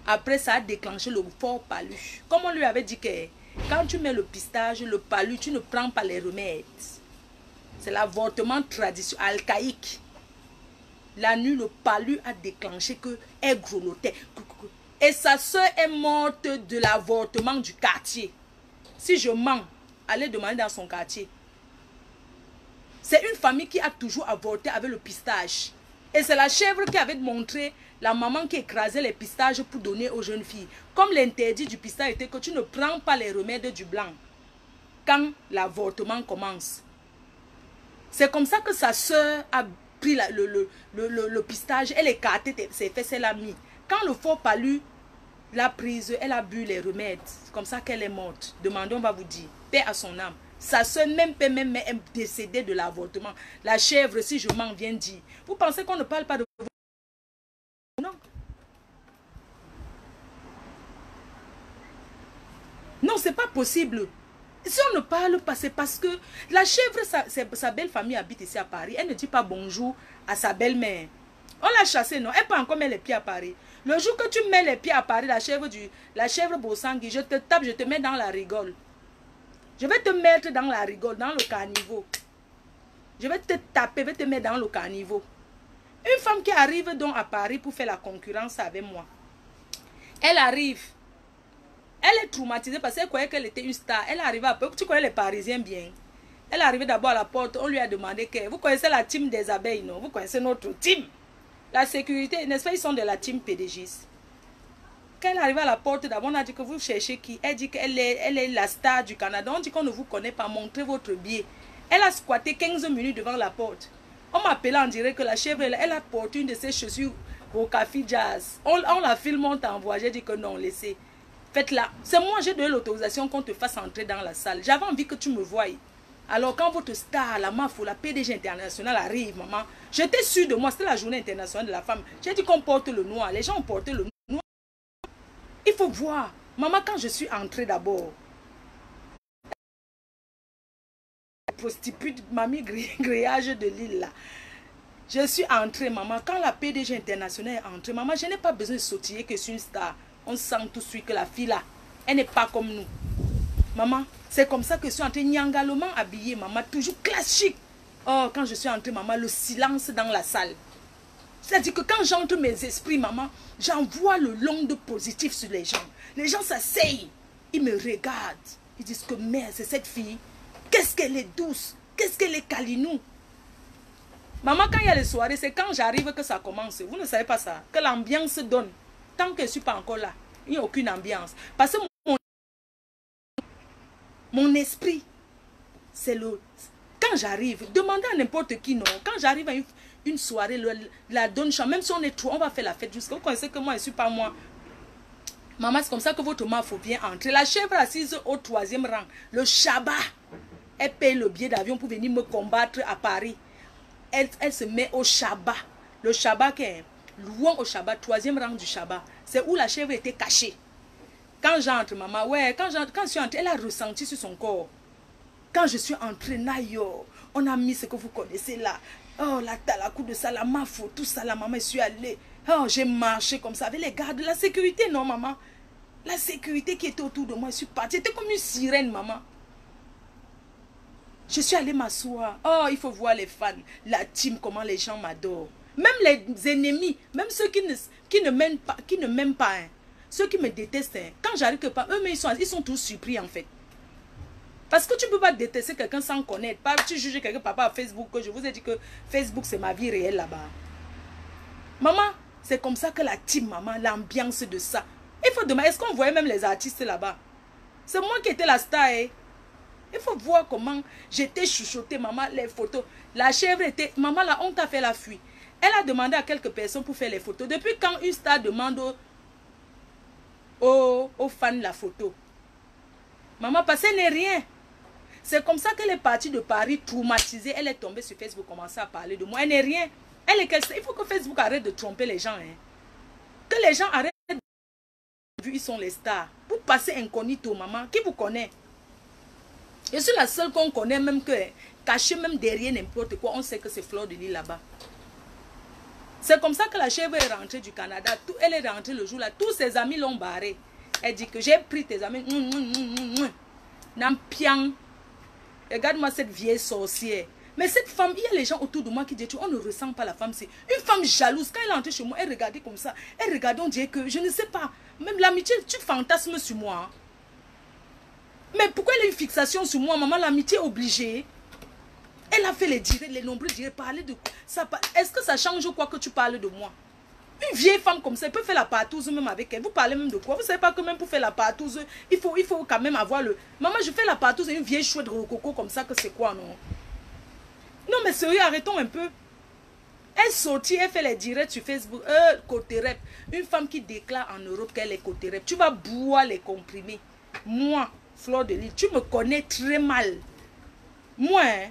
Après, ça a déclenché le fort palu. Comme on lui avait dit que quand tu mets le pistage, le palu, tu ne prends pas les remèdes. C'est l'avortement traditionnel, archaïque. La nuit, le palu a déclenché qu'elle grelottait. Et sa soeur est morte de l'avortement du quartier. Si je mens, allez demander dans son quartier. C'est une famille qui a toujours avorté avec le pistache. Et c'est la chèvre qui avait montré la maman qui écrasait les pistaches pour donner aux jeunes filles. Comme l'interdit du pistache était que tu ne prends pas les remèdes du blanc quand l'avortement commence. C'est comme ça que sa soeur a pris le pistache, elle a écarté ses fesses, elle a mis. Quand le faux palu l'a prise, elle a bu les remèdes. C'est comme ça qu'elle est morte. Demandez, on va vous dire. Paix à son âme. Sa soeur même est décédée de l'avortement. La chèvre, si je m'en viens dire. Vous pensez qu'on ne parle pas de... Non. Non, c'est pas possible. Si on ne parle pas, c'est parce que la chèvre, sa belle famille habite ici à Paris. Elle ne dit pas bonjour à sa belle-mère. On l'a chassée, non? Elle peut encore mettre les pieds à Paris. Le jour que tu mets les pieds à Paris, la chèvre Bossangui, je te tape, je te mets dans la rigole. Je vais te mettre dans la rigole, dans le caniveau. Je vais te taper, je vais te mettre dans le caniveau. Une femme qui arrive donc à Paris pour faire la concurrence avec moi. Elle arrive. Elle est traumatisée parce qu'elle croyait qu'elle était une star. Elle est arrivée à peu. Tu connais les Parisiens bien. Elle est arrivée d'abord à la porte. On lui a demandé que... Vous connaissez la team des abeilles, non? Vous connaissez notre team. La sécurité, n'est-ce pas? Ils sont de la team PDGis. Quand elle est arrivée à la porte, d'abord on a dit que vous cherchez qui? Elle dit qu'elle est la star du Canada. On dit qu'on ne vous connaît pas. Montrez votre billet. Elle a squatté 15 minutes devant la porte. On m'appelait en direct que la chèvre, elle a porté une de ses chaussures au café jazz. On la filme, on t'envoie. J'ai dit que non, laissez. Faites-la. C'est moi, j'ai donné l'autorisation qu'on te fasse entrer dans la salle. J'avais envie que tu me voies. Alors quand votre star, la MAF ou la PDG internationale arrive, maman, j'étais sûre de moi, c'était la journée internationale de la femme. J'ai dit qu'on porte le noir. Les gens ont porté le noir. Il faut voir. Maman, quand je suis entrée d'abord, prostituée, mamie grillage de l'île là. Je suis entrée, maman. Quand la PDG internationale est entrée, maman, je n'ai pas besoin de sautiller que je suis une star. On sent tout de suite que la fille là, elle n'est pas comme nous. Maman, c'est comme ça que je suis entrée nyangalement habillée, maman, toujours classique. Oh, quand je suis entrée, maman, le silence dans la salle. C'est-à-dire que quand j'entre mes esprits, maman, j'envoie le l'onde positif sur les gens. Les gens s'asseyent, ils me regardent. Ils disent que merde, c'est cette fille. Qu'est-ce qu'elle est douce, qu'est-ce qu'elle est câlinou. Maman, quand il y a les soirées, c'est quand j'arrive que ça commence. Vous ne savez pas ça, que l'ambiance donne. Tant que je ne suis pas encore là, il n'y a aucune ambiance. Parce que mon esprit, c'est le... Quand j'arrive, demandez à n'importe qui, non. Quand j'arrive à une soirée, la donne chant, même si on est trop, on va faire la fête jusqu'à... Vous connaissez que moi, je ne suis pas moi. Maman, c'est comme ça que votre maman, il faut bien entrer. La chèvre assise au 3e rang, le Shabbat, elle paye le billet d'avion pour venir me combattre à Paris. Elle se met au Shabbat. Le Shabbat qui est... Louons au Shabbat, 3e rang du Shabbat. C'est où la chèvre était cachée. Quand j'entre, maman, ouais, quand je suis entrée, elle a ressenti sur son corps. Quand je suis entrée, naïo, on a mis ce que vous connaissez là. Oh, la coup de ça, la mafo, tout ça, la maman, je suis allée. Oh, j'ai marché comme ça avec les gardes de la sécurité, non, maman. La sécurité qui était autour de moi, je suis partie. C'était comme une sirène, maman. Je suis allée m'asseoir. Oh, il faut voir les fans, la team, comment les gens m'adorent. Même les ennemis, même ceux qui ne m'aiment pas, hein. Ceux qui me détestent, hein. Quand j'arrive que pas, eux, mais ils sont tous surpris en fait. Parce que tu ne peux pas détester quelqu'un sans connaître. Pas tu juges quelqu'un, papa, à Facebook, que je vous ai dit que Facebook, c'est ma vie réelle là-bas. Maman, c'est comme ça que la team, maman, l'ambiance de ça. Il faut demander, est-ce qu'on voyait même les artistes là-bas? C'est moi qui étais la star, hein. Il faut voir comment j'étais chouchoutée, maman, les photos. La chèvre était... Maman, la honte a fait la fuite. Elle a demandé à quelques personnes pour faire les photos. Depuis quand une star demande aux fans la photo? Maman, parce qu'elle n'est rien. C'est comme ça qu'elle est partie de Paris, traumatisée. Elle est tombée sur Facebook, commençait à parler de moi. Elle n'est rien. Elle est quelque... Il faut que Facebook arrête de tromper les gens. Hein. Que les gens arrêtent de... Ils sont les stars. Pour passer incognito, maman, qui vous connaît? Je suis la seule qu'on connaît, même que, cachée même derrière n'importe quoi, on sait que c'est Fleur de Lys là-bas. C'est comme ça que la chèvre est rentrée du Canada. Elle est rentrée le jour-là. Tous ses amis l'ont barrée. Elle dit que j'ai pris tes amis. Nampiang. Regarde-moi cette vieille sorcière. Mais cette femme, il y a les gens autour de moi qui disent, on ne ressent pas la femme. C'est une femme jalouse. Quand elle est entrée chez moi, elle regardait comme ça. Elle regardait, on dirait que, je ne sais pas. Même l'amitié, tu fantasmes sur moi. Hein. Mais pourquoi elle a une fixation sur moi, maman? L'amitié est obligée. Elle a fait les directs, les nombreux directs, parler de ça. Est-ce que ça change quoi que tu parles de moi? Une vieille femme comme ça, elle peut faire la partouze même avec elle. Vous parlez même de quoi? Vous savez pas que même pour faire la partouze, il faut quand même avoir le... Maman, je fais la partouze et une vieille chouette de rococo comme ça, que c'est quoi, non? Non, mais sérieux, arrêtons un peu. Elle sortit, elle fait les directs sur Facebook. Côté rep. Une femme qui déclare en Europe qu'elle est côté rep. Tu vas boire les comprimés. Moi, Fleur de Lys, tu me connais très mal. Moi, hein,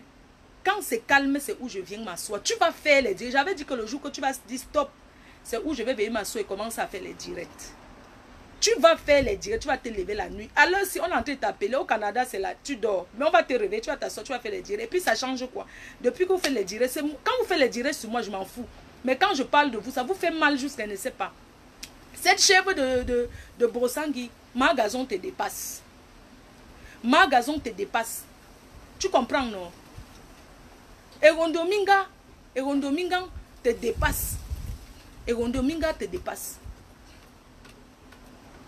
quand c'est calme, c'est où je viens m'asseoir. Tu vas faire les directs. J'avais dit que le jour que tu vas dire stop, c'est où je vais venir m'asseoir et commencer à faire les directs. Tu vas faire les directs, tu vas te lever la nuit. Alors, si on est en train de t'appeler, au Canada, c'est là, tu dors. Mais on va te réveiller, tu vas t'asseoir, tu vas faire les directs. Et puis, ça change quoi? Depuis que vous faites les directs, quand vous faites les directs sur moi, je m'en fous. Mais quand je parle de vous, ça vous fait mal jusqu'à ne sait pas. Cette chèvre de Brossangui, ma gazon te dépasse. Ma gazon te dépasse. Tu comprends, non? Erondominga te dépasse. Erondominga te dépasse.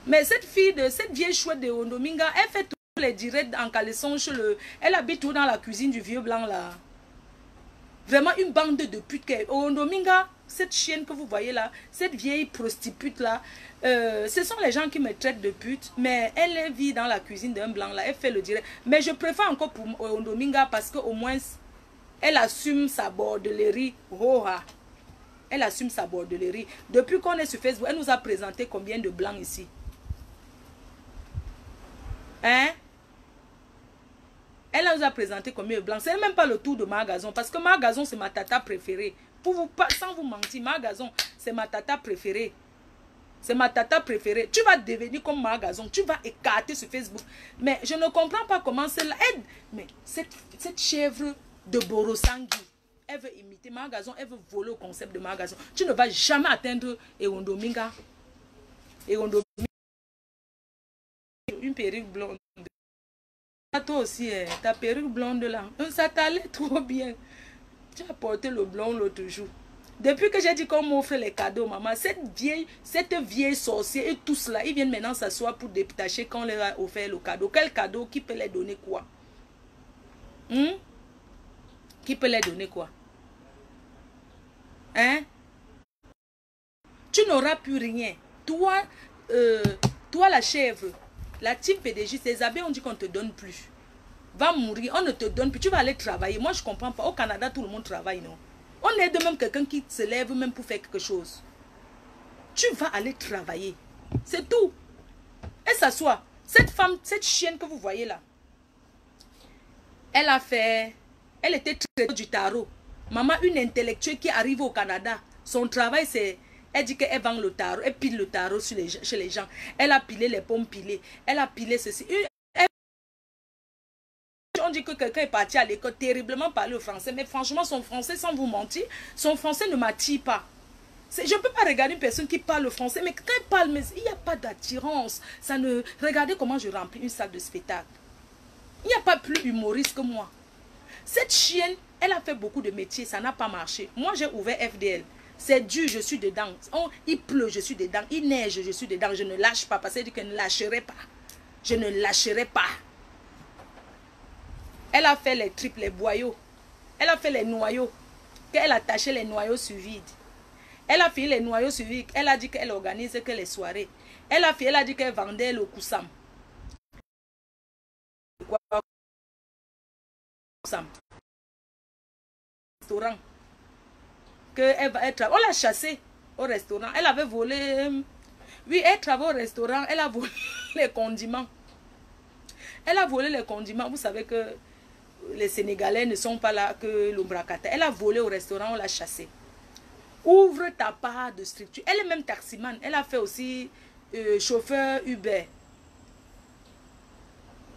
Mais cette vieille chouette de Erondominga, elle fait tous les directs en caleçon chez le... Elle habite tout dans la cuisine du vieux blanc là. Vraiment une bande de putes. Erondominga, cette chienne que vous voyez là, cette vieille prostitute là, ce sont les gens qui me traitent de pute, mais elle vit dans la cuisine d'un blanc là, elle fait le direct. Mais je préfère encore pour Erondominga parce qu'au moins, elle assume sa bordellerie. Elle assume sa bordellerie. Depuis qu'on est sur Facebook, elle nous a présenté combien de blancs ici? Hein? Elle nous a présenté combien de blancs? C'est même pas le tour de ma gazon. Parce que ma gazon, c'est ma tata préférée. Sans vous mentir, ma gazon, c'est ma tata préférée. C'est ma tata préférée. Tu vas devenir comme ma gazon. Tu vas écarter sur Facebook. Mais je ne comprends pas comment celle-là aide. Mais cette chèvre de Brossangui, elle veut imiter ma gazon. Elle veut voler au concept de ma gazon. Tu ne vas jamais atteindre Erondominga. Erondominga. Une perruque blonde. Toi aussi, ta perruque blonde là, ça t'allait trop bien. Tu as porté le blond l'autre jour. Depuis que j'ai dit qu'on m'offre les cadeaux, maman, cette vieille sorcière et tout cela, ils viennent maintenant s'asseoir pour détacher quand on leur a offert le cadeau. Quel cadeau? Qui peut les donner quoi? Qui peut les donner quoi? Hein? Tu n'auras plus rien. Toi, la chèvre, la team PDG, ces abeilles, on dit qu'on ne te donne plus. Va mourir, on ne te donne plus. Tu vas aller travailler. Moi, je ne comprends pas. Au Canada, tout le monde travaille, non? On aide même quelqu'un qui se lève même pour faire quelque chose. Tu vas aller travailler. C'est tout. Elle s'assoit. Cette femme, cette chienne que vous voyez là, elle était traitée du tarot. Maman, une intellectuelle qui arrive au Canada, son travail c'est... Elle dit qu'elle vend le tarot, elle pile le tarot chez les gens. Elle a pilé les pommes pilées. Elle a pilé ceci. On dit que quelqu'un est parti à l'école terriblement parler au français. Mais franchement, son français, sans vous mentir, son français ne m'attire pas. Je ne peux pas regarder une personne qui parle le français. Mais quand elle parle, mais il n'y a pas d'attirance. Regardez comment je remplis une salle de spectacle. Il n'y a pas plus humoriste que moi. Cette chienne, elle a fait beaucoup de métiers. Ça n'a pas marché. Moi, j'ai ouvert FDL. C'est dur, je suis dedans. Il pleut, je suis dedans. Il neige, je suis dedans. Je ne lâche pas parce qu'elle dit qu'elle ne lâcherait pas. Je ne lâcherai pas. Elle a fait les tripes, les boyaux. Elle a fait les noyaux. Elle attachait les noyaux sur vide. Elle a fini les noyaux sur vide. Elle a dit qu'elle organise que les soirées. Elle a dit qu'elle vendait le koussam. Restaurant. On l'a chassée au restaurant. Elle avait volé. Oui, elle travaille au restaurant. Elle a volé les condiments. Elle a volé les condiments. Vous savez que les Sénégalais ne sont pas là que l'ombracata. Elle a volé au restaurant. On l'a chassée. Ouvre ta part de structure. Elle est même taximan. Elle a fait aussi chauffeur Uber.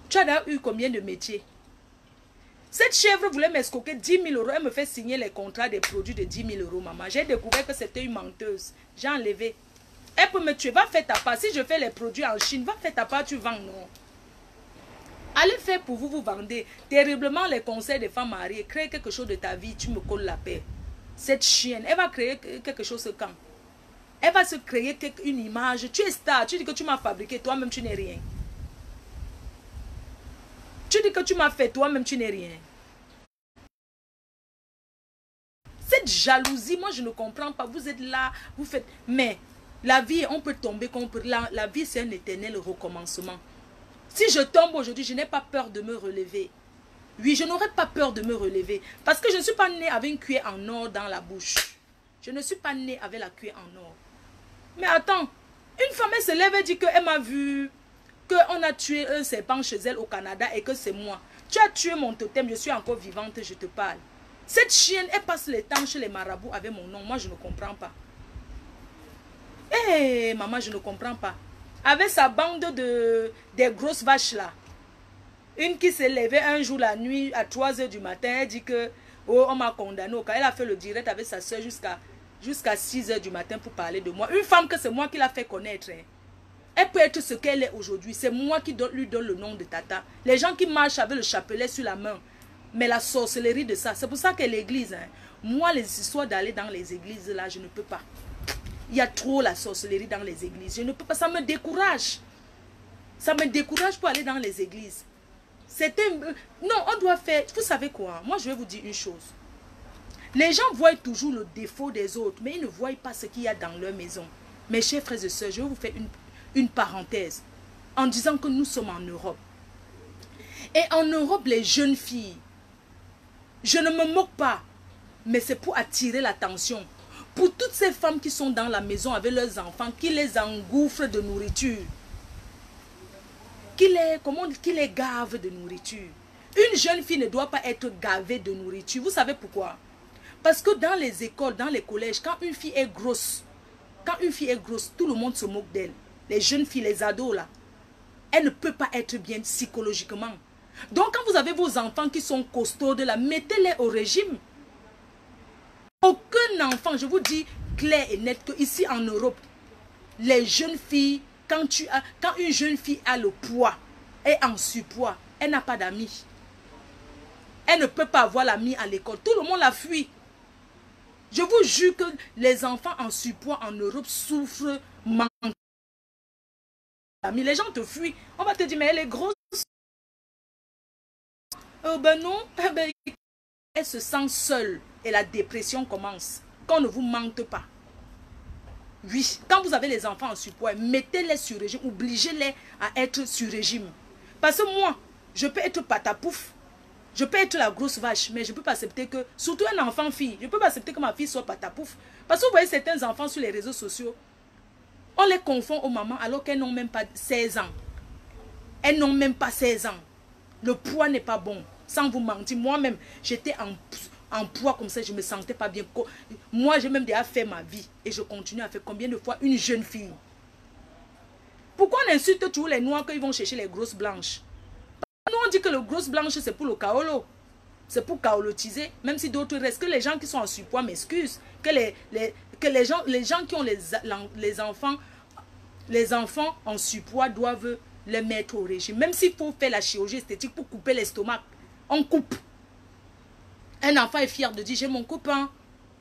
Tu as eu combien de métiers? Cette chèvre voulait m'escroquer 10 000 euros. Elle me fait signer les contrats des produits de 10 000 euros, maman. J'ai découvert que c'était une menteuse. J'ai enlevé. Elle peut me tuer. Va faire ta part. Si je fais les produits en Chine, va faire ta part, tu vends, non. Allez faire pour vous, vous vendez terriblement les conseils des femmes mariées. Crée quelque chose de ta vie, tu me colles la paix. Cette chienne, elle va créer quelque chose quand? Elle va se créer une image. Tu es star, tu dis que tu m'as fabriqué, toi-même tu n'es rien. Tu dis que tu m'as fait, toi-même tu n'es rien. Cette jalousie, moi je ne comprends pas. Vous êtes là, vous faites... Mais la vie, on peut tomber, la vie c'est un éternel recommencement. Si je tombe aujourd'hui, je n'ai pas peur de me relever. Oui, je n'aurais pas peur de me relever. Parce que je ne suis pas née avec une cuillère en or dans la bouche. Je ne suis pas née avec la cuillère en or. Mais attends, une femme elle se lève et dit qu'elle m'a vu, qu'on a tué un serpent chez elle au Canada et que c'est moi. Tu as tué mon totem, je suis encore vivante, je te parle. Cette chienne, elle passe le temps chez les marabouts avec mon nom. Moi, je ne comprends pas. Eh, maman, je ne comprends pas. Avec sa bande des grosses vaches là. Une qui s'est levée un jour la nuit à 3 h du matin. Elle dit que oh, on m'a condamné. Elle a fait le direct avec sa soeur jusqu'à 6 h du matin pour parler de moi. Une femme que c'est moi qui l'a fait connaître. Hein. Elle peut être ce qu'elle est aujourd'hui. C'est moi qui lui donne le nom de Tata. Les gens qui marchent avec le chapelet sur la main. Mais la sorcellerie de ça, c'est pour ça que l'église, hein, moi les histoires d'aller dans les églises là, je ne peux pas. Il y a trop la sorcellerie dans les églises. Je ne peux pas, ça me décourage. Ça me décourage pour aller dans les églises. Non, on doit faire, vous savez quoi, moi je vais vous dire une chose. Les gens voient toujours le défaut des autres, mais ils ne voient pas ce qu'il y a dans leur maison. Mes chers frères et sœurs, je vais vous faire une parenthèse en disant que nous sommes en Europe. Et en Europe, les jeunes filles, je ne me moque pas, mais c'est pour attirer l'attention. Pour toutes ces femmes qui sont dans la maison avec leurs enfants, qui les engouffrent de nourriture, qui les gavent de nourriture. Une jeune fille ne doit pas être gavée de nourriture. Vous savez pourquoi? Parce que dans les écoles, dans les collèges, quand une fille est grosse, tout le monde se moque d'elle. Les jeunes filles, les ados là, elle ne peut pas être bien psychologiquement. Donc quand vous avez vos enfants qui sont costauds de là, mettez-les au régime. Aucun enfant, je vous dis clair et net, que ici en Europe, les jeunes filles, quand une jeune fille a le poids, est en surpoids, elle n'a pas d'amis. Elle ne peut pas avoir l'ami à l'école. Tout le monde la fuit. Je vous jure que les enfants en surpoids en Europe souffrent mentalement. Les gens te fuient. On va te dire, mais elle est grosse. Ben non, ben, elle se sent seule et la dépression commence. Qu'on ne vous mente pas. Oui, quand vous avez les enfants en surpoids, mettez-les sur régime, obligez-les à être sur régime. Parce que moi, je peux être patapouf, je peux être la grosse vache, mais je ne peux pas accepter que, surtout un enfant fille, je ne peux pas accepter que ma fille soit patapouf. Parce que vous voyez certains enfants sur les réseaux sociaux, on les confond aux mamans alors qu'elles n'ont même pas 16 ans. Elles n'ont même pas 16 ans. Le poids n'est pas bon. Sans vous mentir, moi-même, j'étais en poids comme ça, je ne me sentais pas bien. Moi, j'ai même déjà fait ma vie. Et je continue à faire combien de fois une jeune fille. Pourquoi on insulte tous les noirs qu'ils vont chercher les grosses blanches? Nous, on dit que le grosse blanche, c'est pour le kaolo. C'est pour kaolotiser. Même si d'autres restent. Que les gens qui sont en surpoids m'excusent. Que les gens qui ont les enfants en surpoids doivent les mettre au régime. Même s'il faut faire la chirurgie esthétique pour couper l'estomac. On coupe. Un enfant est fier de dire, j'ai mon copain.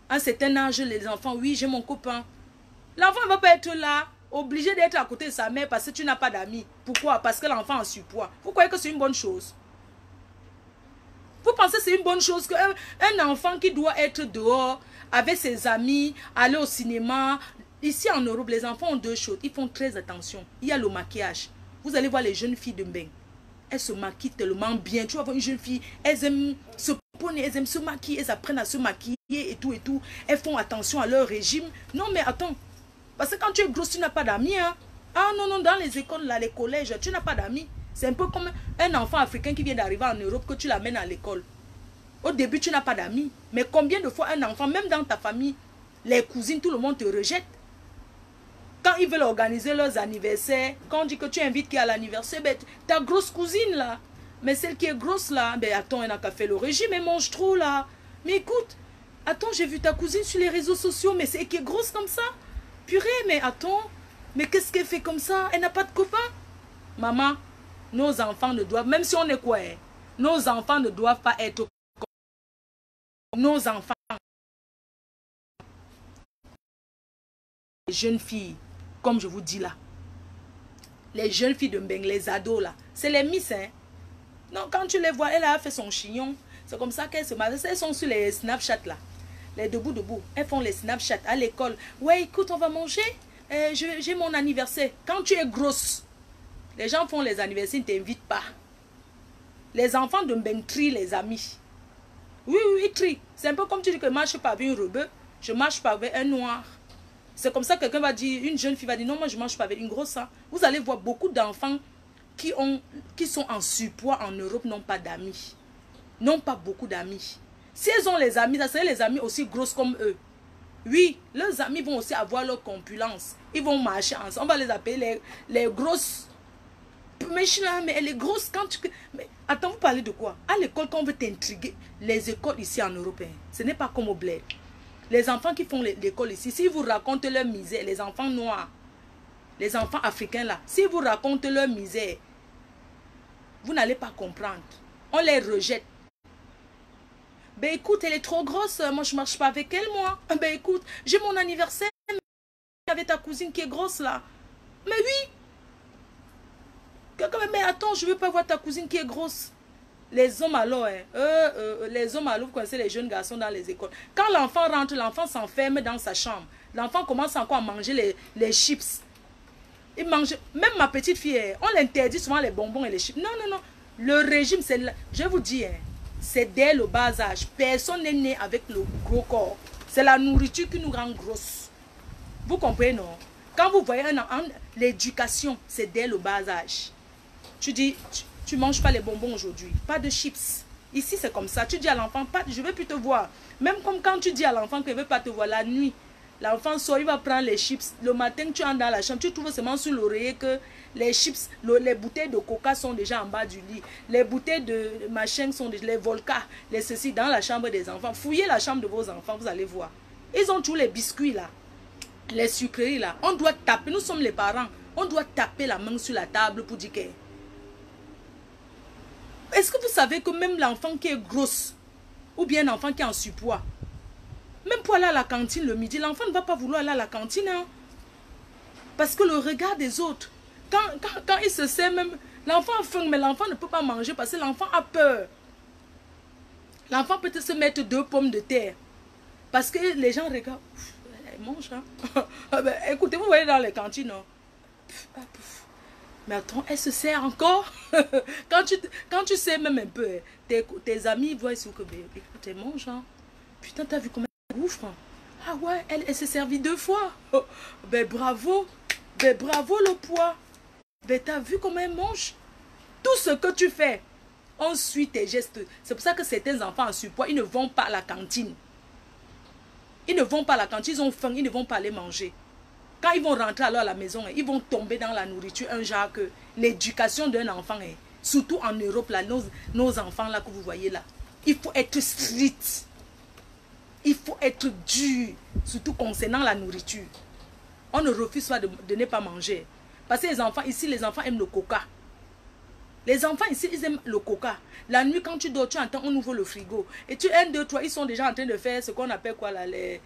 À un certain âge, les enfants, oui, j'ai mon copain. L'enfant ne va pas être là, obligé d'être à côté de sa mère parce que tu n'as pas d'amis. Pourquoi? Parce que l'enfant est en surpoids. Vous croyez que c'est une bonne chose? Vous pensez que c'est une bonne chose qu'un enfant qui doit être dehors avec ses amis, aller au cinéma. Ici en Europe, les enfants ont deux choses. Ils font très attention. Il y a le maquillage. Vous allez voir les jeunes filles de Mbeng. Elles se maquillent tellement bien. Tu vas voir une jeune fille, elles aiment se poney, elles aiment se maquiller, elles apprennent à se maquiller et tout et tout. Elles font attention à leur régime. Non mais attends, parce que quand tu es grosse, tu n'as pas d'amis. Hein? Ah non, non, dans les écoles, là, les collèges, tu n'as pas d'amis. C'est un peu comme un enfant africain qui vient d'arriver en Europe que tu l'amènes à l'école. Au début, tu n'as pas d'amis. Mais combien de fois un enfant, même dans ta famille, les cousines, tout le monde te rejette. Quand ils veulent organiser leurs anniversaires, quand on dit que tu invites qui à l'anniversaire, ben, ta grosse cousine là, mais celle qui est grosse là, ben attends, elle n'a qu'à faire le régime, elle mange trop là. Mais écoute, attends, j'ai vu ta cousine sur les réseaux sociaux, mais c'est qui est grosse comme ça. Purée, mais attends, mais qu'est-ce qu'elle fait comme ça? Elle n'a pas de copain. Maman, Nos enfants ne doivent, même si on est quoi, hein, nos enfants ne doivent pas être comme nos enfants. Les jeunes filles, comme je vous dis là, les jeunes filles de Mbeng, les ados là, c'est les miss, hein. Non, quand tu les vois, elle a fait son chignon. C'est comme ça qu'elles se marient. Elles sont sur les Snapchat là. Les debout. Elles font les Snapchat à l'école. Ouais, écoute, on va manger. J'ai mon anniversaire. Quand tu es grosse, les gens font les anniversaires, ils ne t'invitent pas. Les enfants de Mbeng trient les amis. Oui, ils trient. C'est un peu comme tu dis que je ne marche pas avec une rebeu, je ne marche pas avec un noir. C'est comme ça que quelqu'un va dire, une jeune fille va dire, non, moi je ne marche pas avec une grosse. Hein. Vous allez voir beaucoup d'enfants qui sont en surpoids en Europe n'ont pas d'amis. N'ont pas beaucoup d'amis. Si elles ont les amis, ça serait les amis aussi grosses comme eux. Oui, leurs amis vont aussi avoir leur compulence. Ils vont marcher ensemble. On va les appeler les grosses. Mais elle est grosse quand tu... Mais attends, vous parlez de quoi? À l'école, quand on veut t'intriguer, les écoles ici en Europe, hein, ce n'est pas comme au bled. Les enfants qui font l'école ici, s'ils vous racontent leur misère, les enfants noirs, les enfants africains là, s'ils vous racontent leur misère, vous n'allez pas comprendre. On les rejette. Ben écoute, elle est trop grosse, moi je marche pas avec elle, moi. Ben écoute, j'ai mon anniversaire avec ta cousine qui est grosse là. Mais oui. Mais attends, je veux pas voir ta cousine qui est grosse. Les hommes alors, hein, les hommes alors, vous connaissez les jeunes garçons dans les écoles. Quand l'enfant rentre, l'enfant s'enferme dans sa chambre. L'enfant commence encore à manger les chips. Il mange, même ma petite fille, on l'interdit souvent les bonbons et les chips. Non, non, non. Le régime, c'est, je vous dis, hein, c'est dès le bas âge. Personne n'est né avec le gros corps. C'est la nourriture qui nous rend grosses. Vous comprenez, non? Quand vous voyez l'éducation, c'est dès le bas âge. Tu dis, tu ne manges pas les bonbons aujourd'hui, pas de chips. Ici, c'est comme ça. Tu dis à l'enfant, je ne veux plus te voir. Même comme quand tu dis à l'enfant qu'il ne veut pas te voir la nuit. L'enfant sort, il va prendre les chips. Le matin, tu entres dans la chambre, tu trouves seulement sur l'oreiller que les chips, les bouteilles de coca sont déjà en bas du lit. Les bouteilles de machin sont déjà, les volcas, les ceci, dans la chambre des enfants. Fouillez la chambre de vos enfants, vous allez voir. Ils ont tous les biscuits là, les sucreries là. On doit taper, nous sommes les parents, on doit taper la main sur la table pour dire que... Est-ce que vous savez que même l'enfant qui est grosse, ou bien un enfant qui est en surpoids, même pour aller à la cantine le midi, l'enfant ne va pas vouloir aller à la cantine. Hein? Parce que le regard des autres, quand il se sert même, l'enfant a faim, mais l'enfant ne peut pas manger parce que l'enfant a peur. L'enfant peut se mettre 2 pommes de terre. Parce que les gens regardent, elle mange. Hein? Ben, écoutez, vous voyez dans les cantines, non? Mais attends, elle se sert encore. quand tu sais même un peu, tes amis voient sur que, écoute, elle mange. Hein? Putain, t'as vu comment elle gouffre? Ah ouais, elle s'est servie 2 fois. Oh, ben bravo. Ben bravo le poids. Ben t'as vu comment elle mange? Tout ce que tu fais, on suit tes gestes. C'est pour ça que certains enfants en surpoids, ils ne vont pas à la cantine. Ils ne vont pas à la cantine, ils ont faim, ils ne vont pas aller manger. Quand ils vont rentrer alors à la maison, ils vont tomber dans la nourriture. Un genre que l'éducation d'un enfant, surtout en Europe, là, nos enfants là que vous voyez là, il faut être strict. Il faut être dur, surtout concernant la nourriture. On ne refuse pas de ne pas manger. Parce que les enfants, ici, les enfants aiment le coca. Les enfants ici, ils aiment le coca. La nuit, quand tu dors, tu entends, on ouvre le frigo. Et tu, 1, 2, 3, ils sont déjà en train de faire ce qu'on appelle quoi là, les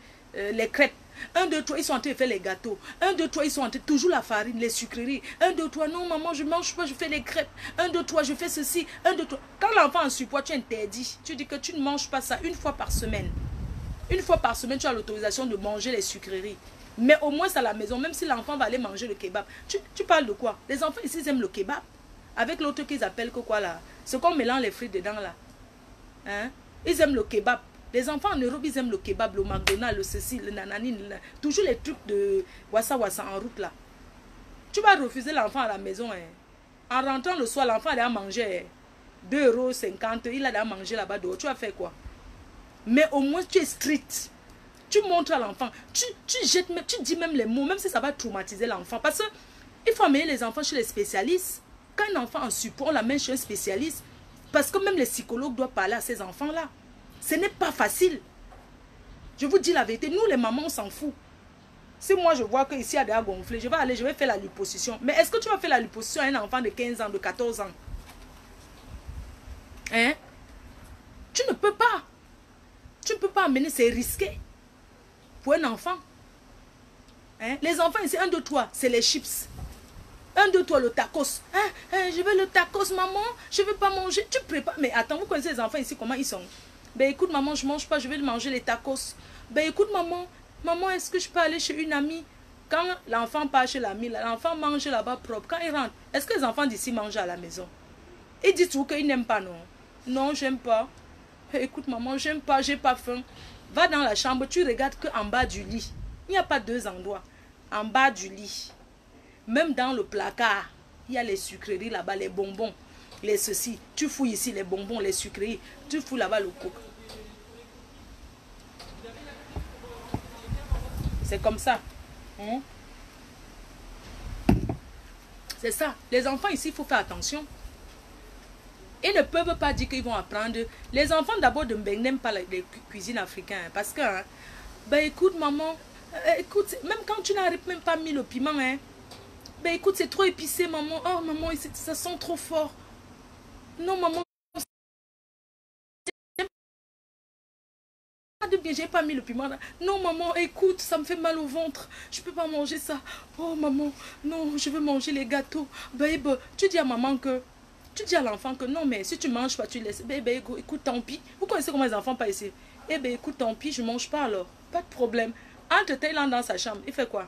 crêpes. 1, 2, 3, ils sont en train de faire les gâteaux. 1, 2, 3, ils sont en train de toujours la farine, les sucreries. 1, 2, 3, non maman, je ne mange pas, je fais les crêpes. 1, 2, 3, je fais ceci. 1, 2, 3. Quand l'enfant en surpoids, tu interdis. Tu dis que tu ne manges pas ça 1 fois par semaine. 1 fois par semaine, tu as l'autorisation de manger les sucreries. Mais au moins à la maison, même si l'enfant va aller manger le kebab. Tu parles de quoi? Les enfants ici, ils aiment le kebab. Avec l'autre qu'ils appellent que quoi là? Ce qu'on mélange les frites dedans là. Hein? Ils aiment le kebab. Les enfants en Europe, ils aiment le kebab, le McDonald's, le ceci, le nanani, toujours les trucs de wassa wassa en route là. Tu vas refuser l'enfant à la maison. Hein? En rentrant le soir, l'enfant allait manger 2,50 €. Il allait manger là-bas dehors. Tu vas faire quoi? Mais au moins tu es strict. Tu montres à l'enfant. Tu dis même les mots, même si ça va traumatiser l'enfant. Parce qu'il faut amener les enfants chez les spécialistes. Quand un enfant en surpoids, on l'amène chez un spécialiste. Parce que même les psychologues doivent parler à ces enfants-là. Ce n'est pas facile. Je vous dis la vérité, nous les mamans, on s'en fout. Si moi je vois que ici il y a déjà gonflé, je vais aller, je vais faire la liposuction. Mais est-ce que tu vas faire la liposuction à un enfant de 15 ans, de 14 ans? Hein? Tu ne peux pas. Tu ne peux pas amener, c'est risqué pour un enfant. Hein? Les enfants ici, 1, 2, 3, c'est les chips. 1, 2, 3, le tacos. Hein? Hein, je veux le tacos, maman. Je ne veux pas manger. Tu prépares. Mais attends, vous connaissez les enfants ici, comment ils sont? Ben écoute, maman, je ne mange pas, je vais manger les tacos. Ben écoute, maman, maman, est-ce que je peux aller chez une amie? Quand l'enfant part chez l'ami, l'enfant mange là-bas propre. Quand il rentre, est-ce que les enfants d'ici mangent à la maison? Ils disent tout qu'ils n'aiment pas, non? Non, j'aime pas. Écoute, maman, j'aime pas, j'ai pas faim. Va dans la chambre, tu regardes qu'en bas du lit. Il n'y a pas 2 endroits. En bas du lit. Même dans le placard, il y a les sucreries là-bas, les bonbons, les ceci. Tu fouilles ici les bonbons, les sucreries. Tu fouilles là-bas le coco. C'est comme ça. Hein? C'est ça. Les enfants ici, il faut faire attention. Ils ne peuvent pas dire qu'ils vont apprendre. Les enfants d'abord n'aiment pas les cuisines africaines. Parce que, hein, ben écoute maman, écoute, même quand tu n'arrives même pas mis le piment, hein, ben écoute, c'est trop épicé maman. Oh maman, ça sent trop fort. Non maman, j'ai pas mis le piment là. Non maman, écoute, ça me fait mal au ventre. Je peux pas manger ça. Oh maman, non, je veux manger les gâteaux. Babe, tu dis à maman que... Tu dis à l'enfant que non, mais si tu manges pas, tu laisses. Bébé, écoute, tant pis. Vous connaissez comment les enfants pas ici? Eh bien, écoute, tant pis, je mange pas alors. Pas de problème. Entre Thaïlande dans sa chambre, il fait quoi?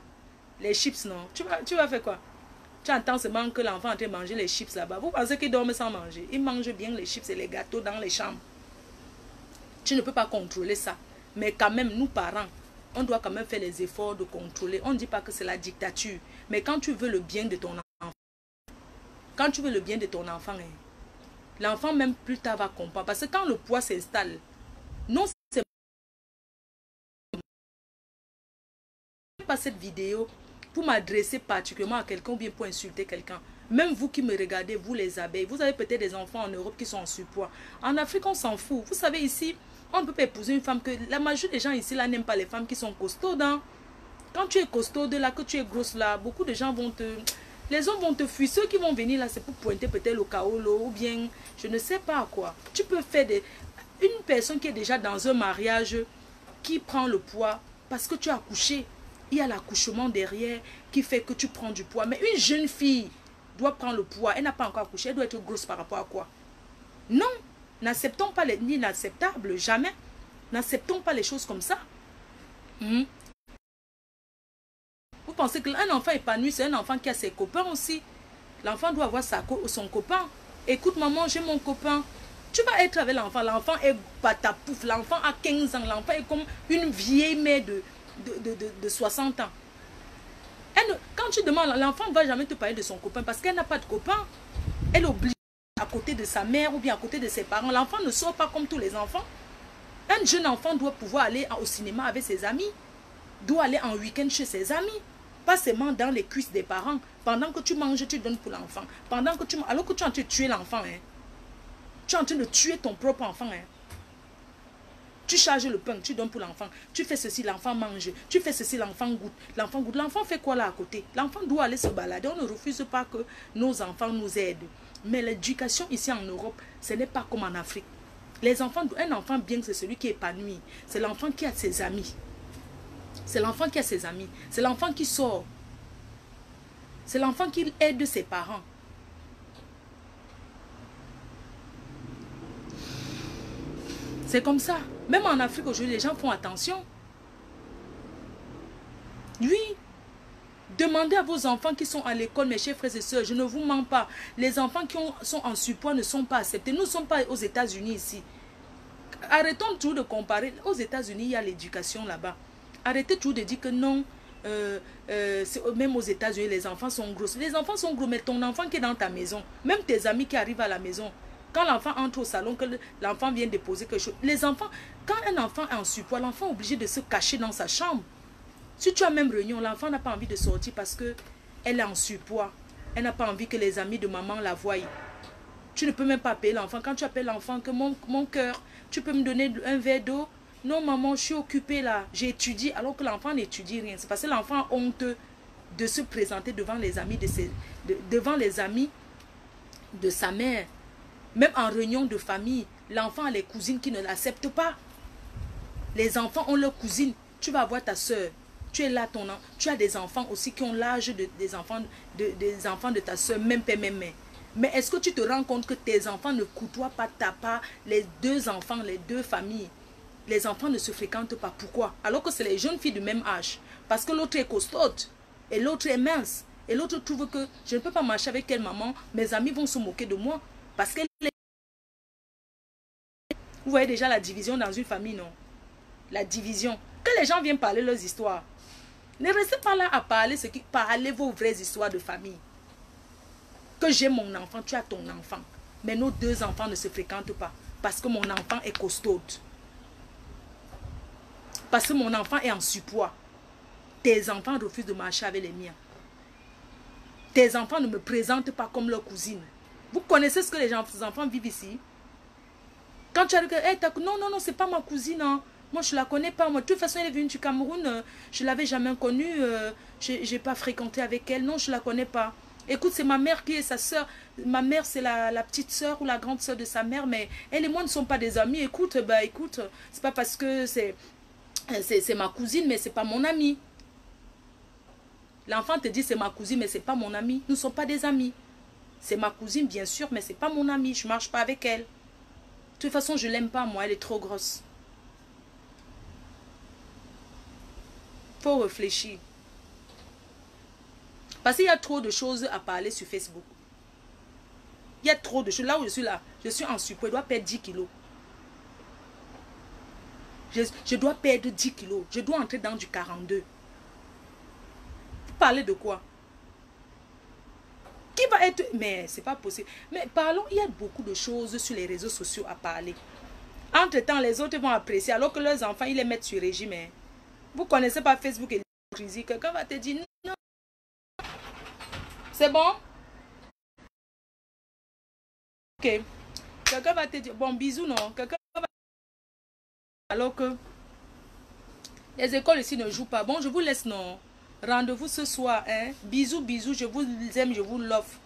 Les chips, non? Tu vas faire quoi? Tu entends seulement que l'enfant est en train de manger les chips là-bas. Vous pensez qu'il dorme sans manger? Il mange bien les chips et les gâteaux dans les chambres. Tu ne peux pas contrôler ça. Mais quand même, nous parents, on doit quand même faire les efforts de contrôler. On ne dit pas que c'est la dictature. Mais quand tu veux le bien de ton enfant, quand tu veux le bien de ton enfant, hein, l'enfant même plus tard va comprendre. Parce que quand le poids s'installe, non, c'est pas cette vidéo pour m'adresser particulièrement à quelqu'un ou bien pour insulter quelqu'un. Même vous qui me regardez, vous les abeilles, vous avez peut-être des enfants en Europe qui sont en surpoids. En Afrique, on s'en fout. Vous savez, ici, on ne peut pas épouser une femme que... La majorité des gens ici, là, n'aiment pas les femmes qui sont costaudes. Hein. Quand tu es costaude, là, que tu es grosse, là, beaucoup de gens vont te... Les hommes vont te fuir. Ceux qui vont venir là, c'est pour pointer peut-être le kaolo ou bien, je ne sais pas quoi. Tu peux faire des... Une personne qui est déjà dans un mariage, qui prend le poids parce que tu as accouché. Il y a l'accouchement derrière qui fait que tu prends du poids. Mais une jeune fille doit prendre le poids. Elle n'a pas encore accouché. Elle doit être grosse par rapport à quoi? Non. N'acceptons pas les... Inacceptable. Jamais. N'acceptons pas les choses comme ça. Vous pensez qu'un enfant épanoui, c'est un enfant qui a ses copains aussi. L'enfant doit avoir son copain. Écoute, maman, j'ai mon copain. Tu vas être avec l'enfant. L'enfant est patapouf. L'enfant a 15 ans. L'enfant est comme une vieille mère de 60 ans. Quand tu demandes, l'enfant ne va jamais te parler de son copain parce qu'elle n'a pas de copain. Elle est obligée à côté de sa mère ou bien à côté de ses parents. L'enfant ne sort pas comme tous les enfants. Un jeune enfant doit pouvoir aller au cinéma avec ses amis. Doit aller en week-end chez ses amis. Pas seulement dans les cuisses des parents. Pendant que tu manges, tu donnes pour l'enfant. Alors que tu es en train de tuer l'enfant. Hein. Tu es en train de tuer ton propre enfant. Hein. Tu charges le pain, tu donnes pour l'enfant. Tu fais ceci, l'enfant mange. Tu fais ceci, l'enfant goûte. L'enfant goûte. L'enfant fait quoi là à côté? L'enfant doit aller se balader. On ne refuse pas que nos enfants nous aident. Mais l'éducation ici en Europe, ce n'est pas comme en Afrique. Les enfants, un enfant bien, c'est celui qui est épanoui. C'est l'enfant qui a ses amis. C'est l'enfant qui a ses amis. C'est l'enfant qui sort. C'est l'enfant qui aide ses parents. C'est comme ça. Même en Afrique aujourd'hui, les gens font attention. Oui. Demandez à vos enfants qui sont à l'école, mes chers frères et sœurs, je ne vous mens pas. Les enfants qui sont en surpoids ne sont pas acceptés. Nous ne sommes pas aux États-Unis ici. Arrêtons toujours de comparer. Aux États-Unis, il y a l'éducation là-bas. Arrêtez toujours de dire que non, même aux États-Unis, les enfants sont gros. Les enfants sont gros, mais ton enfant qui est dans ta maison, même tes amis qui arrivent à la maison, quand l'enfant entre au salon, que l'enfant vient déposer quelque chose, les enfants, quand un enfant est en surpoids, l'enfant est obligé de se cacher dans sa chambre. Si tu as même réunion, l'enfant n'a pas envie de sortir parce qu'elle est en surpoids. Elle n'a pas envie que les amis de maman la voient. Tu ne peux même pas appeler l'enfant. Quand tu appelles l'enfant, que mon cœur, tu peux me donner un verre d'eau. Non, maman, je suis occupée là. J'étudie. Alors que l'enfant n'étudie rien. C'est parce que l'enfant a honte de se présenter devant les amis devant les amis de sa mère. Même en réunion de famille, l'enfant a les cousines qui ne l'acceptent pas. Les enfants ont leurs cousines. Tu vas voir ta soeur. Tu es là, tu as des enfants aussi qui ont l'âge des enfants de ta soeur, même père, même mère. Mais est-ce que tu te rends compte que tes enfants ne côtoient pas ta part, les deux enfants, les deux familles? Les enfants ne se fréquentent pas. Pourquoi? Alors que c'est les jeunes filles du même âge. Parce que l'autre est costaude et l'autre est mince. Et l'autre trouve que je ne peux pas marcher avec elle, maman. Mes amis vont se moquer de moi. Parce que vous voyez déjà la division dans une famille, non? La division. Que les gens viennent parler leurs histoires. Ne restez pas là à parler parlez vos vraies histoires de famille. Que j'ai mon enfant, tu as ton enfant. Mais nos deux enfants ne se fréquentent pas. Parce que mon enfant est costaude. Parce que mon enfant est en surpoids. Tes enfants refusent de marcher avec les miens. Tes enfants ne me présentent pas comme leur cousine. Vous connaissez ce que les enfants vivent ici? Quand tu as dit que, hey, non, non, non, c'est pas ma cousine. Hein. Moi, je la connais pas. Moi, de toute façon, elle est venue du Cameroun. Je l'avais jamais connue. J'ai pas fréquenté avec elle. Non, je la connais pas. Écoute, c'est ma mère qui est sa soeur. Ma mère, c'est la petite soeur ou la grande soeur de sa mère. Mais elle et moi ne sommes pas des amis. Écoute, écoute, c'est pas parce que c'est ma cousine, mais c'est pas mon amie. L'enfant te dit c'est ma cousine, mais c'est pas mon amie. Nous ne sommes pas des amis. C'est ma cousine, bien sûr, mais c'est pas mon amie. Je marche pas avec elle. De toute façon, je l'aime pas, moi. Elle est trop grosse. Faut réfléchir. Parce qu'il y a trop de choses à parler sur Facebook. Il y a trop de choses. Là où je suis en surpoids. Je dois perdre 10 kilos. Je dois perdre 10 kilos. Je dois entrer dans du 42. Vous parlez de quoi? Qui va être... Mais c'est pas possible. Mais parlons, il y a beaucoup de choses sur les réseaux sociaux à parler. Entre-temps, les autres vont apprécier. Alors que leurs enfants, ils les mettent sur régime. Hein. Vous connaissez pas Facebook et l'hypocrisie. Quelqu'un va te dire non. C'est bon? Ok. Quelqu'un va te dire, bon, bisous, non? Quelqu'un va... Alors que les écoles ici ne jouent pas. Bon, je vous laisse, non? Rendez-vous ce soir, hein? Bisous, bisous, je vous aime, je vous l'offre.